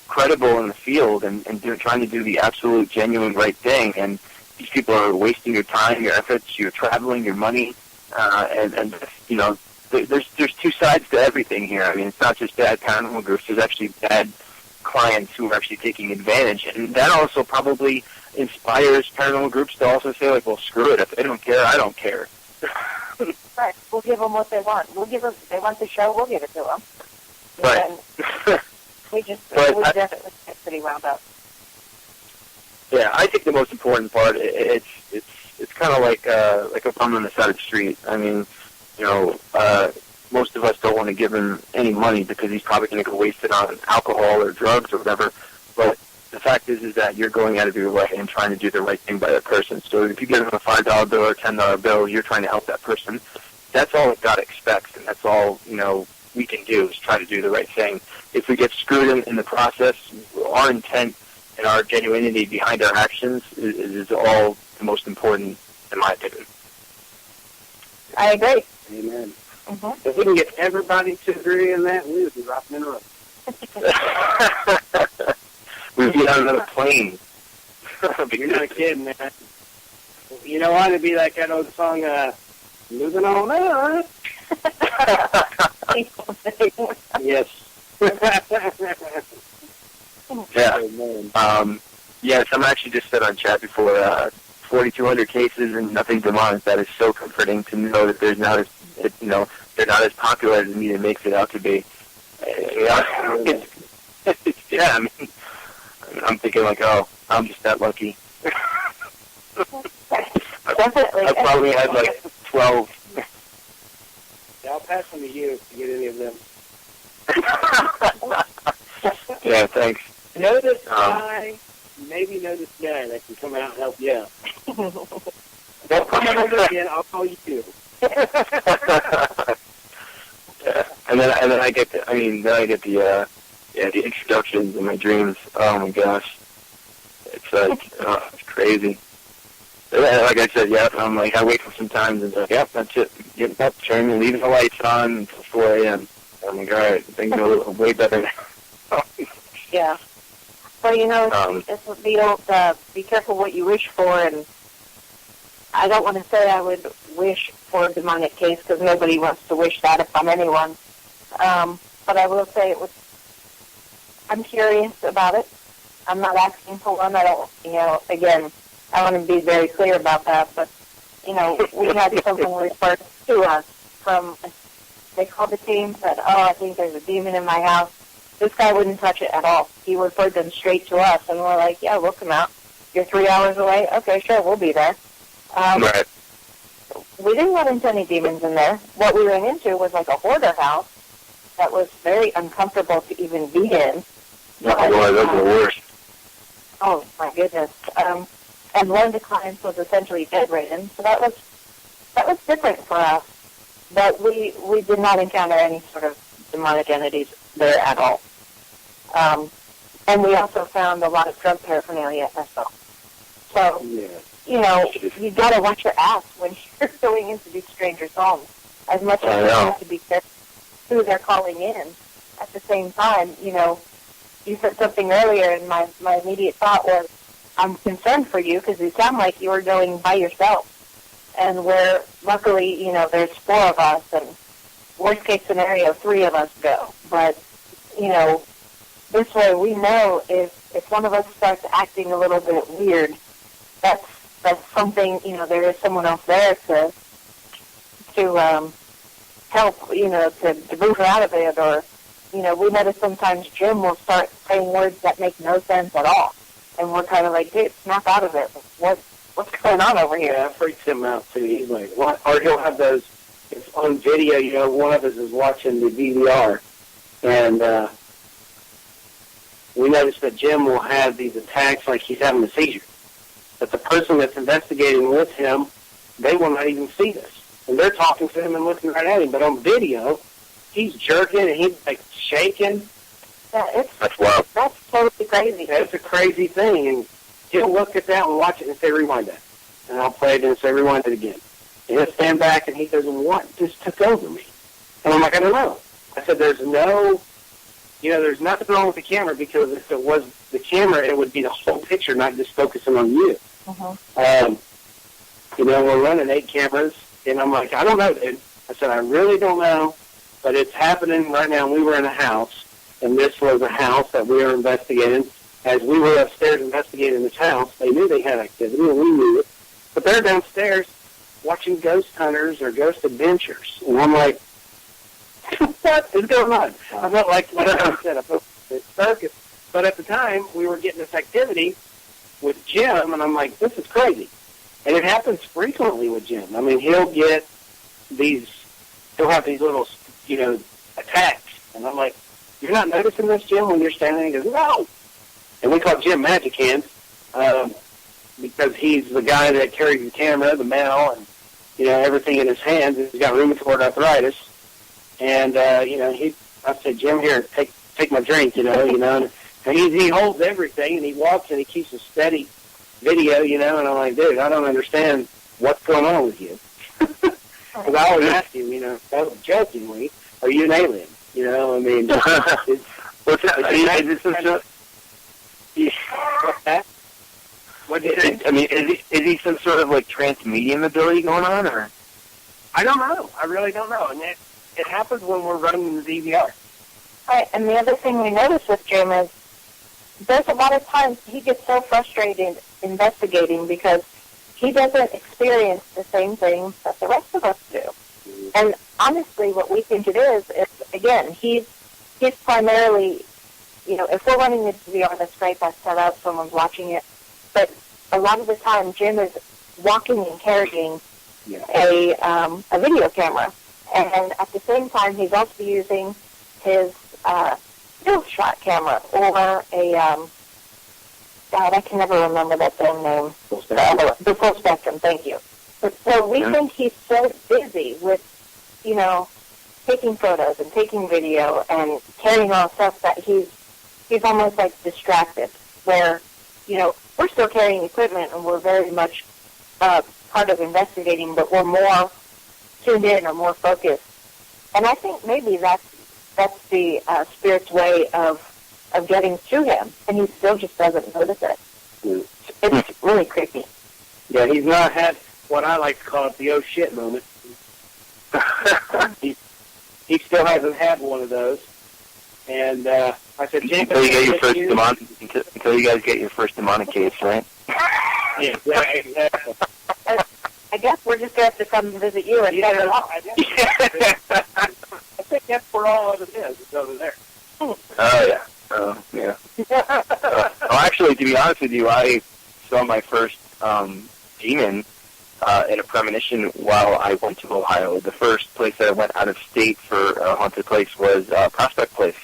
credible in the field and trying to do the absolute, genuine right thing. And these people are wasting your time, your efforts, your traveling, your money, and there's two sides to everything here. I mean, it's not just bad paranormal groups. There's actually bad clients who are actually taking advantage, and that also probably inspires paranormal groups to also say, like, well, screw it. If they don't care, I don't care. Right. We'll give them what they want. They want the show, we'll give it to them. Right. We definitely get pretty wound up. Yeah, I think the most important part, it's kind of like a bum on the side of the street. I mean, you know, most of us don't want to give him any money because he's probably going to go waste it on alcohol or drugs or whatever. But the fact is that you're going out of your way and trying to do the right thing by that person. So if you give him a $5 bill or $10 bill, you're trying to help that person. That's all God expects, and that's all, you know, we can do is try to do the right thing. If we get screwed in the process, our intent and our genuinity behind our actions is all the most important, in my opinion. I agree. Amen. Mm-hmm. If we can get everybody to agree on that, we would be rocking and rolling. We'd be on another plane. You're not kidding, man. You know what? It'd be like that old song, Moving On Up. Yes. Yeah. Yes, I'm actually just said on chat before, 4,200 cases and nothing demonic. That is so comforting to know that there's not as, you know, they're not as popular as the media makes it out to be. Yeah, I mean, I'm thinking like, oh, I'm just that lucky. Definitely. I probably had like 12. Yeah, I'll pass them to you to get any of them. Yeah, thanks. Know this guy, maybe know this guy that can come out and help you out. Don't come over again, I'll call you too. Yeah. And then I get the introductions in my dreams. Oh my gosh, it's like it's crazy. Like I said, yeah, I'm like I wake up sometimes and it's like, yep, that's it. Getting up, turning, leaving the lights on until 4 a.m. I'm like, all right, things are way better now. Yeah. Well, you know, it's the old be careful what you wish for, and I don't want to say I would wish for a demonic case because nobody wants to wish that upon anyone. But I will say I'm curious about it. I'm not asking for one. I don't, you know, again, I want to be very clear about that. But, you know, we had something referred to us from, they called the team, said, oh, I think there's a demon in my house. This guy wouldn't touch it at all. He referred them straight to us, and we're like, yeah, we'll come out. You're 3 hours away? Okay, sure, we'll be there. Right. We didn't run into any demons in there. What we ran into was like a hoarder house that was very uncomfortable to even be in. Oh, boy, those are the worst. Oh, my goodness. And one of the clients was essentially bedridden, so that was different for us. But we did not encounter any sort of demonic entities there at all. And we also found a lot of drug paraphernalia as well. So, you know, you got to watch your ass when you're going into these strangers' homes. As much as you have to be careful who they're calling in. At the same time, you know, you said something earlier, and my immediate thought was, I'm concerned for you because you sound like you were going by yourself. And where, luckily, you know, there's 4 of us, and worst case scenario, 3 of us go. But, you know, this way we know if one of us starts acting a little bit weird, that's something, you know, there is someone else there to help, you know, to move her out of it. Or, you know, we notice sometimes Jim will start saying words that make no sense at all. And we're kind of like, dude, snap out of it. What's going on over here? Yeah, that freaks him out, too. He's like, what? Or he'll have those, it's on video, you know, one of us is watching the DVR, and we notice that Jim will have these attacks like he's having a seizure. But the person that's investigating with him, they will not even see this. And they're talking to him and looking right at him. But on video, he's jerking and he's, like, shaking. Yeah, that's wild. That's totally crazy. That's a crazy thing. And he'll look at that and watch it and say, rewind that. And I'll play it and say, rewind it again. And he'll stand back and he goes, what just took over me? And I'm like, I don't know. I said, there's nothing wrong with the camera, because if it was the camera, it would be the whole picture, not just focusing on you. You know, we're running 8 cameras, and I'm like, I don't know, dude. I said, I really don't know, but it's happening right now. We were in a house, and this was a house that we were investigating. As we were upstairs investigating this house, they knew they had activity, and we knew it. But they're downstairs watching ghost hunters or ghost adventures. And I'm like, what is going on? I felt like, what I said, I felt it's circus. But at the time, we were getting this activity with Jim, and I'm like, this is crazy. And it happens frequently with Jim. I mean, he'll have these little, attacks. And I'm like, you're not noticing this, Jim, when you're standing there? He goes, no. And we call Jim Magic Hands because he's the guy that carries the camera, the mail, and, everything in his hands. He's got rheumatoid arthritis. And, I said, Jim, here, take my drink, and he holds everything, and he walks, and he keeps a steady video, and I'm like, dude, I don't understand what's going on with you. Because I always ask him, jokingly, are you an alien? I mean, what's that? What's that? What do you think? I mean, is he some sort of like trance medium ability going on, or? I don't know. I really don't know, and it happens when we're running the DVR. Right, and the other thing we notice with Jim is there's a lot of times he gets so frustrated investigating because he doesn't experience the same things that the rest of us do. And honestly, what we think it is again, he's primarily, if we're running the DVR, that's great, that's set up, someone's watching it. But a lot of the time, Jim is walking and carrying a video camera. And at the same time, he's also using his still shot camera or a, God, I can never remember that damn name. The full spectrum, thank you. So we think he's so busy with, taking photos and taking video and carrying all stuff that he's almost like distracted, where, we're still carrying equipment and we're very much part of investigating, but we're more tuned in or more focused. And I think maybe that's the spirit's way of getting to him, and he still just doesn't notice it. It's really creepy. Yeah, he's not had what I like to call it the oh shit moment. He still hasn't had one of those. And I said, James, until you guys get your first demonic case, right? Yeah, exactly. I guess we're just going to have to come visit you and set it off. I think that's where all of it is. It's over there. Oh, yeah. Yeah. Well, actually, to be honest with you, I saw my first demon in a premonition while I went to Ohio. The first place that I went out of state for a haunted place was Prospect Place.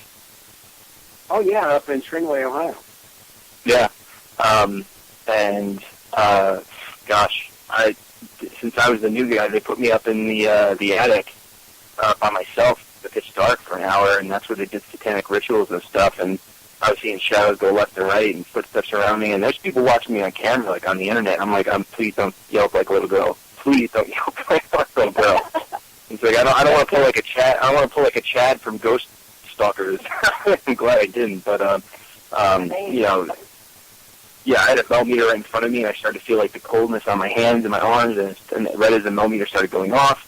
Oh, yeah, up in Trinway, Ohio. Yeah. Gosh, since I was the new guy, they put me up in the attic by myself. The pitch dark for an hour, and that's where they did satanic rituals and stuff, and I was seeing shadows go left and right and footsteps around me, and there's people watching me on camera, like on the internet. I'm like, please don't yelp like a little girl. Please don't yelp like a little girl. It's like, I don't want to pull like a Chad. I don't want to pull like a Chad from Ghost Stalkers. I'm glad I didn't, but yeah, I had a millimeter right in front of me, and I started to feel like the coldness on my hands and my arms, and right as the millimeter started going off.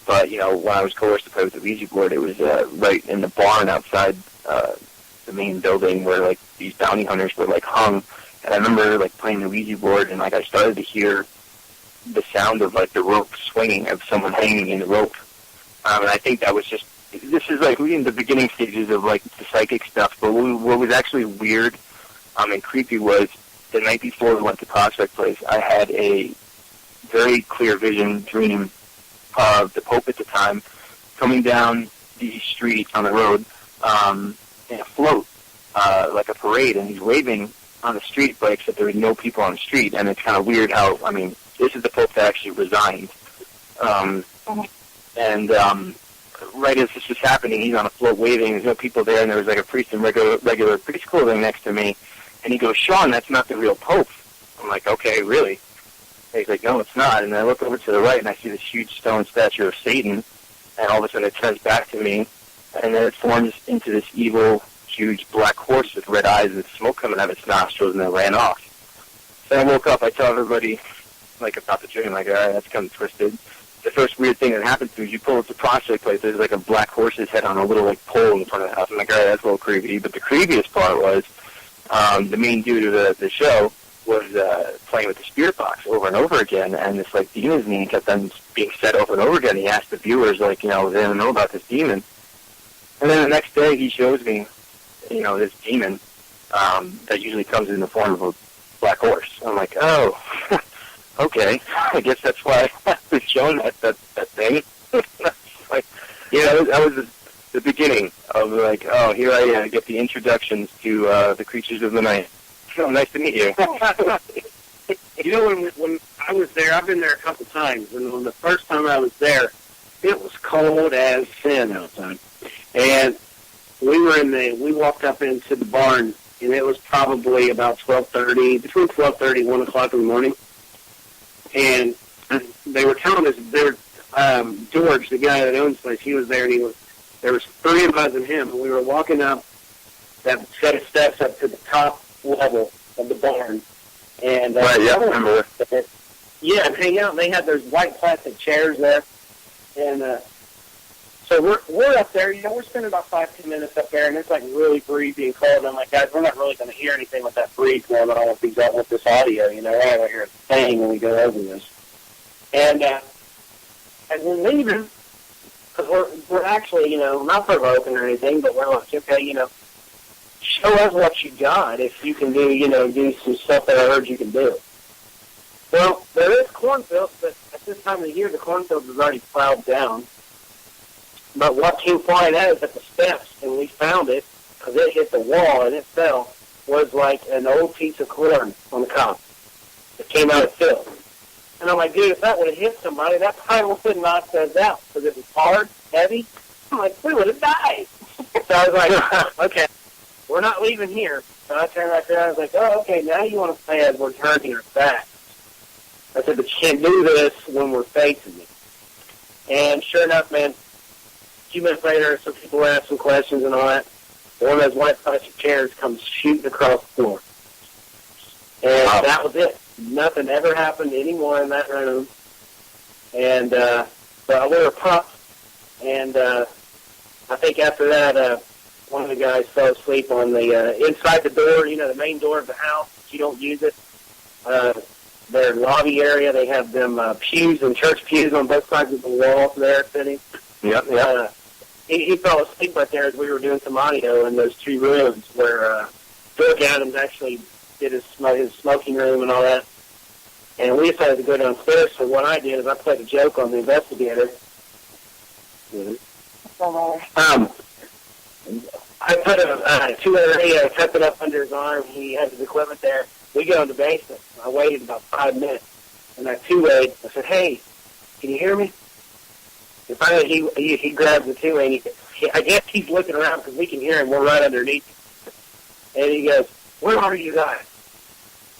But, when I was coerced to play with the Ouija board, it was right in the barn outside the main building where, like, these bounty hunters were, like, hung. And I remember, like, playing the Ouija board, and, like, I started to hear the sound of, like, the rope swinging, of someone hanging in the rope. And I think that was just, this is, like, in the beginning stages of, like, the psychic stuff. But what was actually weird and creepy was the night before we went to Prospect Place, I had a very clear vision dream of the Pope at the time coming down the street on the road in a float, like a parade, and he's waving on the street, but except there was no people on the street, and it's kind of weird how, this is the Pope that actually resigned. Right as this was happening, he's on a float waving, there's no people there, and there was like a priest in regular priest clothing next to me, and he goes, Sean, that's not the real Pope. I'm like, okay, really? And he's like, no, it's not. And I look over to the right, and I see this huge stone statue of Satan, and all of a sudden it turns back to me, and then it forms into this evil, huge black horse with red eyes and smoke coming out of its nostrils, and then ran off. So I woke up, I tell everybody, like, about the dream, like, all right, that's kind of twisted. The first weird thing that happens to me is you pull up the Prospect Place, there's like a black horse's head on a little, like, pole in front of the house. I'm like, all right, that's a little creepy. But the creepiest part was the main dude of the show was playing with the spirit box over and over again, and this, like, demon's name kept on being said over and over again. He asked the viewers, like, they don't know about this demon. And then the next day he shows me, this demon that usually comes in the form of a black horse. I'm like, oh, okay. I guess that's why I was shown that thing. Like, that was the beginning of like, oh, here I get the introductions to the creatures of the night. Oh, nice to meet you. When I was there, I've been there a couple times, and when the first time I was there, it was cold as sin outside. And we walked up into the barn, and it was probably about between 12:30 and 1 o'clock in the morning. And they were telling us, George, the guy that owns the place, he was there, and there was 3 of us and him, and we were walking up that set of steps up to the top level of the barn. And right, yeah, I remember. Yeah, and hang out, and they had those white plastic chairs there. And so we're up there, we're spending about 5-10 minutes up there, and it's like really breezy and cold. And I'm like, guys, we're not really going to hear anything with that breeze going on with this audio, we're not going to hear a thing when we go over this. And as we're leaving, because we're actually, not provoking or anything, but we're like, okay, show us what you got if you can do some stuff that I heard you can do. Well, there is cornfields, but at this time of the year, the cornfield is already plowed down. But what came flying out is at the steps, and we found it, because it hit the wall and it fell, was like an old piece of corn on the cob. It came out of field. And I'm like, dude, if that would have hit somebody, that probably would have knocked us out, because it was hard, heavy. I'm like, we would have died. So I was like, okay, we're not leaving here. So I turned right there, I was like, oh, okay, now you want to play as we're turning our backs. I said, but you can't do this when we're facing it. And sure enough, man, a few minutes later, some people asked some questions and all that. One of those white plastic chairs comes shooting across the floor. And that was it. Nothing ever happened anymore in that room. And so we were pumped. And I think after that, one of the guys fell asleep on the inside the door, the main door of the house. You don't use it. Their lobby area, they have them pews and church pews on both sides of the wall there sitting. Yep. He fell asleep right there as we were doing some audio in those 2 rooms where Doug Adams actually did his smoking room and all that. And we decided to go downstairs, so what I did is I played a joke on the Investigator. I put a 2-way radio, kept it up under his arm. He had his equipment there. We go in the basement. I waited about 5 minutes, and I 2-wayed. I said, hey, can you hear me? And finally, he grabs the 2-way, and I guess he's looking around because we can hear him. We're right underneath him. And he goes, where are you guys?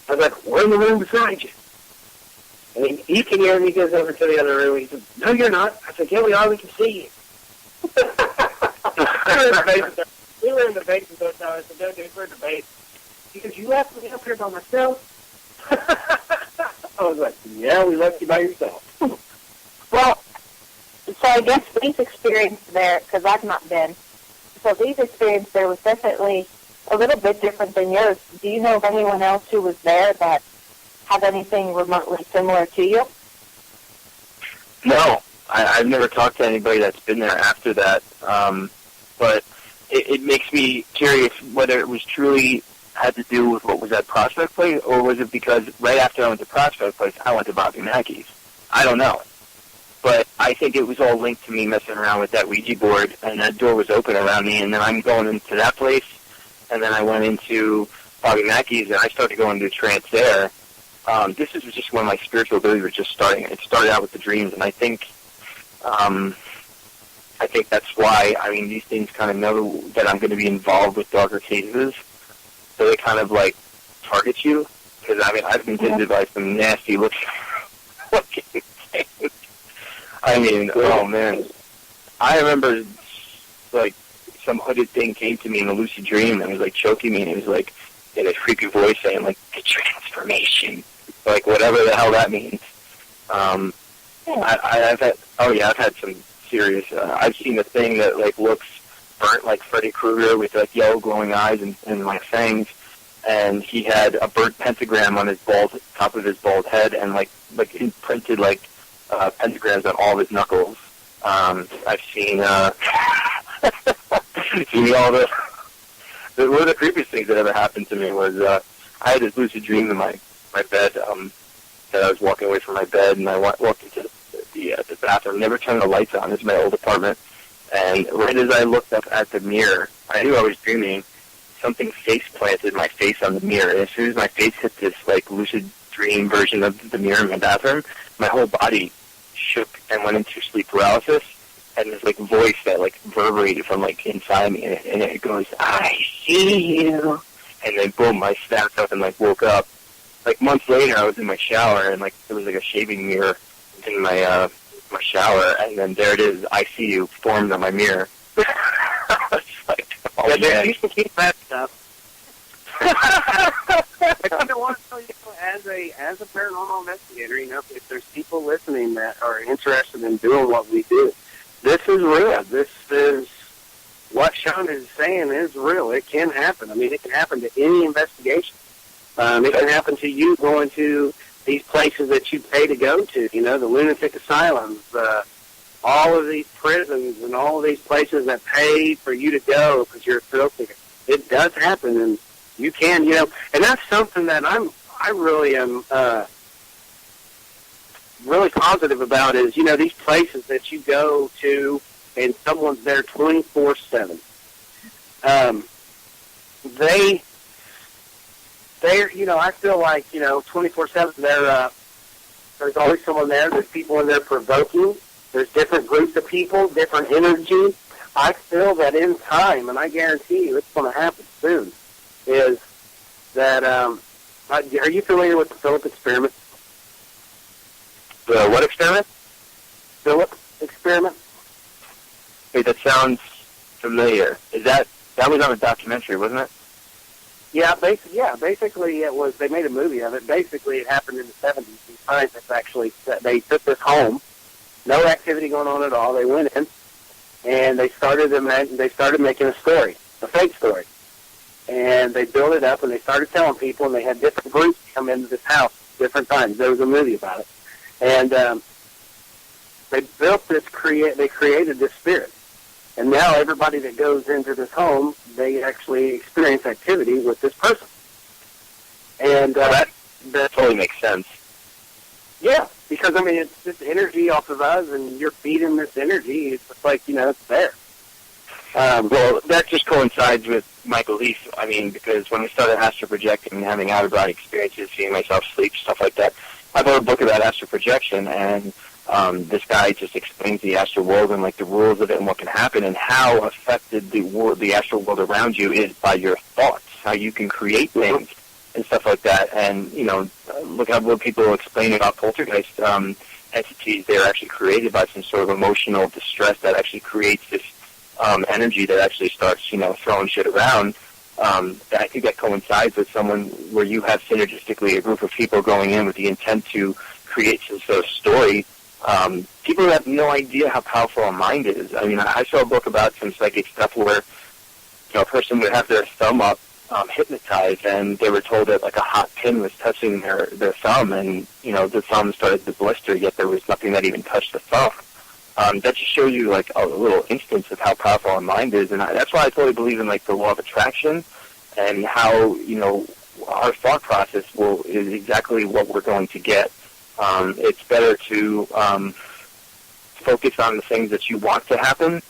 I was like, we're in the room beside you. And he can hear me. He goes over to the other room. He says, no, you're not. I said, yeah, we are. We can see you. We were in the basement the time. I said, no, dude, we're in the basement. He goes, you left me up here by myself? I was like, yeah, we left you by yourself. Well, so I guess Lee's experience there, because I've not been, so Lee's experience there was definitely a little bit different than yours. Do you know of anyone else who was there that had anything remotely similar to you? No, I've never talked to anybody that's been there after that, but it makes me curious whether it was truly had to do with what was at Prospect Place, or was it because right after I went to Prospect Place, I went to Bobby Mackey's? I don't know. But I think it was all linked to me messing around with that Ouija board, and that door was open around me, and then I'm going into that place, and then I went into Bobby Mackey's, and I started going into trance there. This is just when my spiritual ability was just starting. It started out with the dreams, and I think that's why, these things kind of know that I'm going to be involved with darker cases. So they kind of, target you. Because, I've been visited by some nasty looking things. Oh, man. I remember, some hooded thing came to me in a lucid dream and was, choking me. And it was, in a creepy voice saying, the transformation. Whatever the hell that means. I've had some serious, I've seen a thing that, looks burnt like Freddy Krueger with, yellow glowing eyes and fangs, and he had a burnt pentagram on his top of his bald head, and, imprinted, pentagrams on all of his knuckles. I've seen, all one of the creepiest things that ever happened to me was I had this lucid dream in my bed that I was walking away from my bed, and I walked into the bathroom, never turned the lights on. This is my old apartment. And right as I looked up at the mirror, I knew I was dreaming. Something face-planted my face on the mirror. And as soon as my face hit this, like, lucid dream version of the mirror in my bathroom, my whole body shook and went into sleep paralysis. And this, like, voice that, like, reverberated from, like, inside me. And it goes, "I see you." And then, boom, I snapped up and, like, woke up. Like, months later, I was in my shower, and, like, there was, like, a shaving mirror in my shower, and then there it is, "I see you," formed on my mirror. It's like, oh, man. You can keep that stuff. I want to tell you, as a paranormal investigator, you know, if there's people listening that are interested in doing what we do, this is real. This is what Sean is saying is real. It can happen. I mean, it can happen to any investigation. It can happen to you going to these places that you pay to go to, you know, the lunatic asylums, all of these prisons and all of these places that pay for you to go because you're a thrill seeker. It does happen, and you can, you know, and that's something that I really am really positive about is, you know, these places that you go to and someone's there 24/7. They're, you know, I feel like, you know, 24/7, there's always someone there. There's people in there provoking. There's different groups of people, different energy. I feel that in time, and I guarantee you it's going to happen soon, is that, are you familiar with the Philip experiment? The what experiment? Philip experiment? Wait, that sounds familiar. That was on a documentary, wasn't it? Yeah, basically it was, they made a movie of it. Basically it happened in the 70s. The scientists actually, they took this home, no activity going on at all. They went in and they started making a story, a fake story. And they built it up and they started telling people, and they had different groups come into this house different times. There was a movie about it. And they built this, they created this spirit. And now everybody that goes into this home, they actually experience activity with this person. And that totally makes sense. Yeah, because, I mean, it's just energy off of us, and you're feeding this energy. It's just like, you know, it's there. Well, that just coincides with my belief. I mean, because when I started astral projecting and having out-of-body experiences, seeing myself sleep, stuff like that, I wrote a book about astral projection, and this guy just explains the astral world and, like, the rules of it and what can happen and how affected the astral world around you is by your thoughts, how you can create things and stuff like that. And, you know, look at what people explain about poltergeist entities. They're actually created by some sort of emotional distress that actually creates this energy that actually starts, you know, throwing shit around. I think that coincides with someone where you have synergistically a group of people going in with the intent to create some sort of story. People have no idea how powerful a mind is. I mean, I saw a book about some psychic stuff where, you know, a person would have their thumb up, hypnotized, and they were told that, like, a hot pin was touching their thumb, and, you know, the thumb started to blister, yet there was nothing that even touched the thumb. That just shows you, like, a little instance of how powerful our mind is, and that's why I totally believe in, like, the law of attraction and how, you know, our thought process is exactly what we're going to get. It's better to focus on the things that you want to happen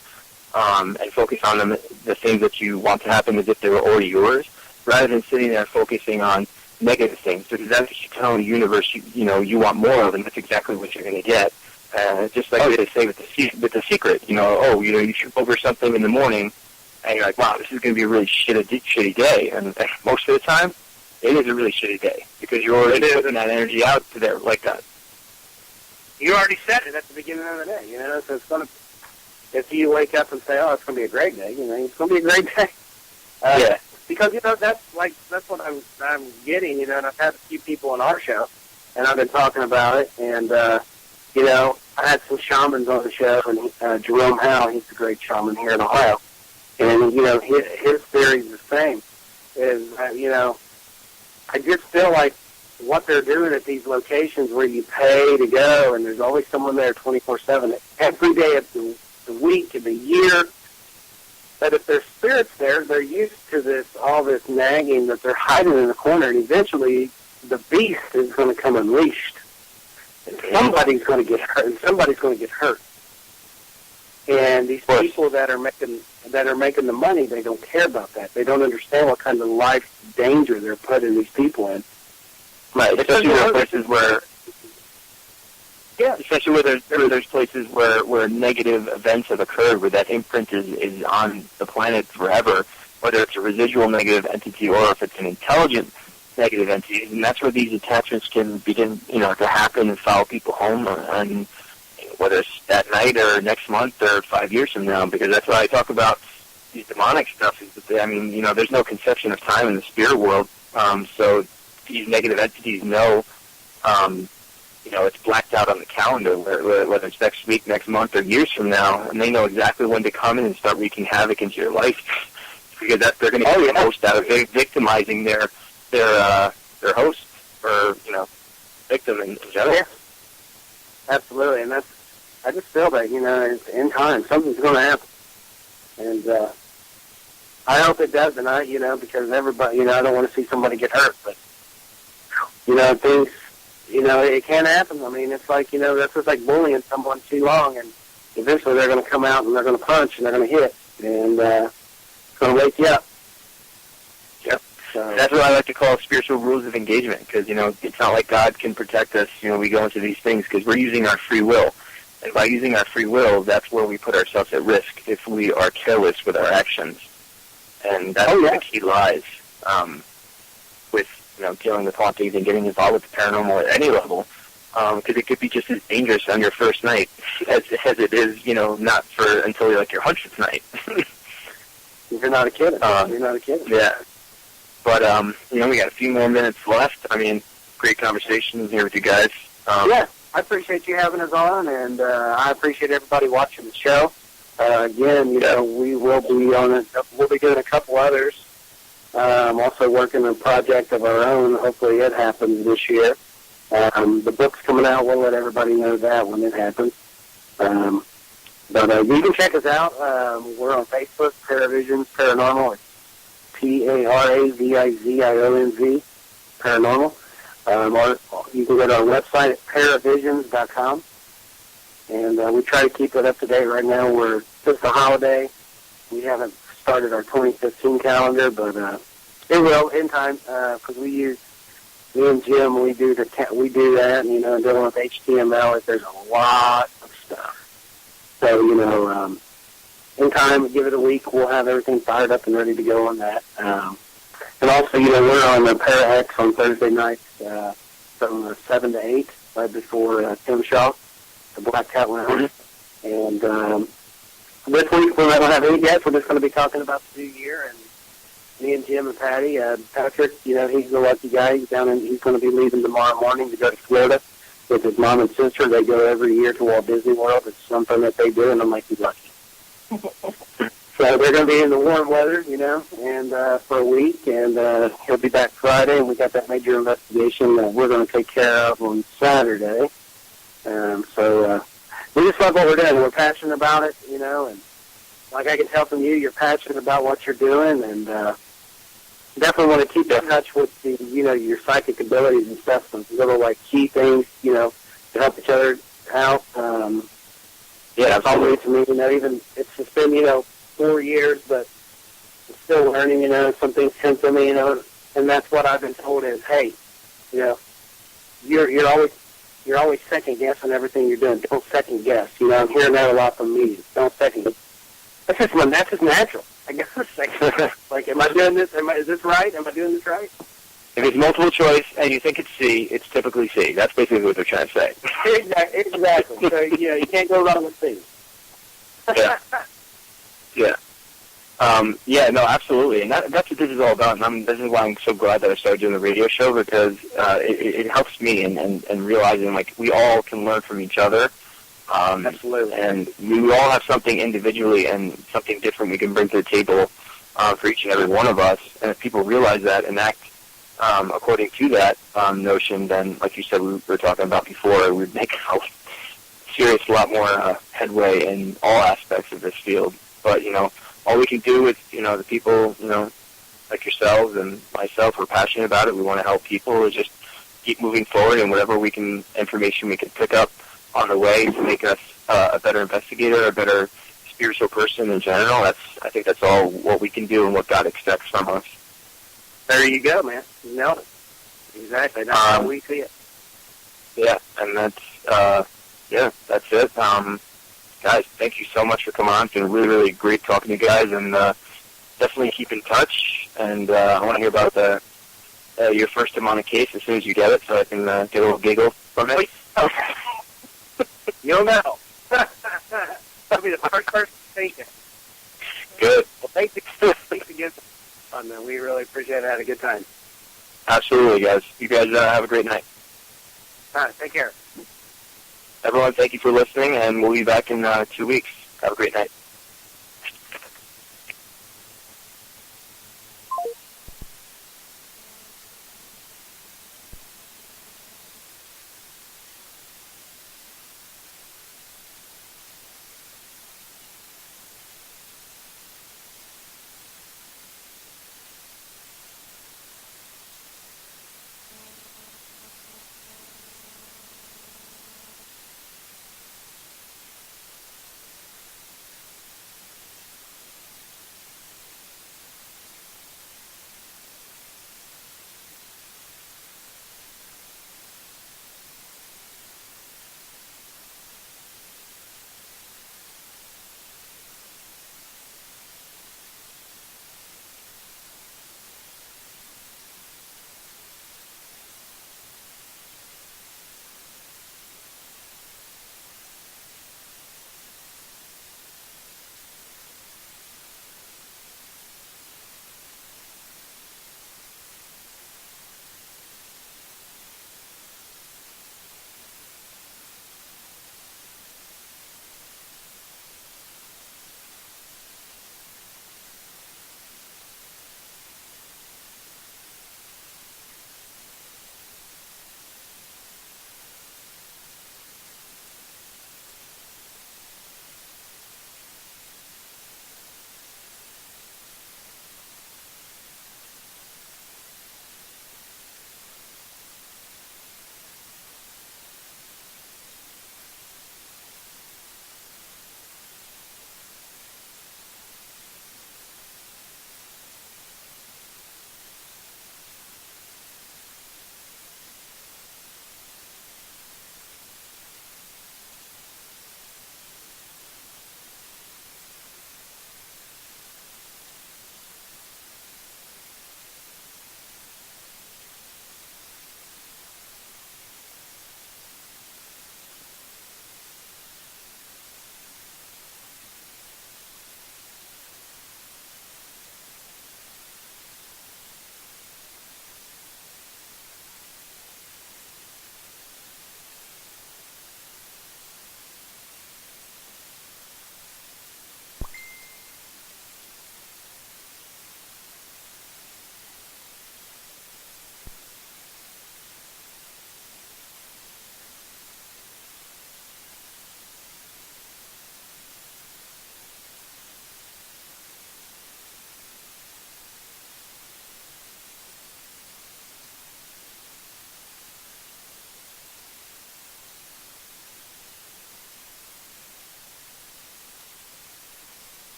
and focus on the things that you want to happen as if they were already yours, rather than sitting there focusing on negative things. Because that's what you tell the universe, you know, you want more of, and that's exactly what you're going to get. Just like they say with the secret, you know, you trip over something in the morning, and you're like, wow, this is going to be a really shitty day. And most of the time, it is a really shitty day because you're already putting that energy out to there like that. You already said it at the beginning of the day, you know, so it's going to, if you wake up and say, oh, it's going to be a great day, you know, it's going to be a great day. Yeah. Because, you know, that's what I'm getting, you know, and I've had a few people on our show, and I've been talking about it, and, you know, I had some shamans on the show, and Jerome Howe, he's a great shaman here in Ohio, and, you know, his theory is the same, is that, you know, I just feel like what they're doing at these locations where you pay to go, and there's always someone there 24/7, every day of the week, of the year, But if there's spirits there, they're used to all this nagging that they're hiding in the corner, and eventually the beast is going to come unleashed. And somebody's going to get hurt, And these people that are making the money, they don't care about that. They don't understand what kind of life danger they're putting these people in. Right, especially where there's places where negative events have occurred, where that imprint is on the planet forever, whether it's a residual negative entity or if it's an intelligent negative entity, and that's where these attachments can begin, to happen and follow people home, and whether it's that night or next month or 5 years from now, because that's why I talk about these demonic stuff. Is that there's no conception of time in the spirit world, so these negative entities know, it's blacked out on the calendar, whether it's next week, next month, or years from now, and they know exactly when to come in and start wreaking havoc into your life, because they're going to get the most out of victimizing their host or victim in general. Yeah, absolutely, and I just feel that it's in time something's going to happen, and I hope it does, and because everybody, I don't want to see somebody get hurt, but things, it can happen. I mean, it's like that's just like bullying someone too long, and eventually they're going to come out and they're going to punch and they're going to hit, and it's going to wake you up. Yep. That's what I like to call spiritual rules of engagement, because, it's not like God can protect us. We go into these things because we're using our free will. And by using our free will, that's where we put ourselves at risk if we are careless with our actions. And that's where the key lies with, dealing with hauntings and getting involved with the paranormal at any level, because it could be just as dangerous on your first night as it is, not until your 100th night. You're not a kid. Yeah. But, we got a few more minutes left. I mean, great conversation here with you guys. I appreciate you having us on, and I appreciate everybody watching the show. Again, we will be on it. We'll be doing a couple others. I'm also working on a project of our own. Hopefully it happens this year. The book's coming out. We'll let everybody know that when it happens. But you can check us out. We're on Facebook, Paravisions Paranormal. It's P-A-R-A-V-I-Z-I-O-N-Z, Paranormal. Or you can go to our website at paravisions.com. And we try to keep it up to date right now. We're just a holiday. We haven't started our 2015 calendar, but it will in time, because me and Jim, we do that, dealing with HTML, there's a lot of stuff. So, in time, give it a week, we'll have everything fired up and ready to go on that. And also, we're on the Para-X on Thursday nights from 7 to 8, right before Tim Shaw, the Black Cat Lounge. And this week, we don't have any guests. We're just going to be talking about the new year. And me and Jim and Patty, Patrick, he's the lucky guy. He's going to be leaving tomorrow morning to go to Florida with his mom and sister. They go every year to Walt Disney World. It's something that they do, and I'm like, he's lucky. So they're going to be in the warm weather, and for a week, and he'll be back Friday, and we got that major investigation that we're going to take care of on Saturday. So we just love what we're doing. We're passionate about it, and like I can tell from you, you're passionate about what you're doing, and definitely want to keep in touch with the, your psychic abilities and stuff, some little key things, to help each other out. That's all new to me. Even it's just been 4 years, but I'm still learning. Some things come to me, and that's what I've been told is, hey, you're always second guessing everything you're doing. Don't second guess. I'm hearing that a lot from me. Don't second guess. That's just natural. I guess second guess. Am I doing this? Is this right? Am I doing this right? If it's multiple choice and you think it's C, it's typically C. That's basically what they're trying to say. Exactly. So, you can't go wrong with C. Yeah. No, absolutely. And that's what this is all about. And this is why I'm so glad that I started doing the radio show, because it helps me and realizing, we all can learn from each other. Absolutely. And we all have something individually and something different we can bring to the table for each and every one of us. And if people realize that and act according to that notion, then, like you said, we were talking about before, we'd make a lot more headway in all aspects of this field. But, all we can do is, the people, like yourselves and myself, we're passionate about it. We want to help people. Is just keep moving forward, and whatever information we can pick up on the way to make us a better investigator, a better spiritual person in general. I think that's all what we can do and what God expects from us. There you go, man. You nailed it. Exactly. That's how we see it. Yeah, and that's it. Guys, thank you so much for coming on. It's been really, really great talking to you guys, and definitely keep in touch. And I want to hear about your first demonic case as soon as you get it, so I can get a little giggle from it. You'll know. That'll be the first person to take it. Good. Well, thanks again. Man. We really appreciate it. Had a good time. Absolutely, guys. You guys have a great night. All right, take care. Everyone, thank you for listening, and we'll be back in 2 weeks. Have a great night.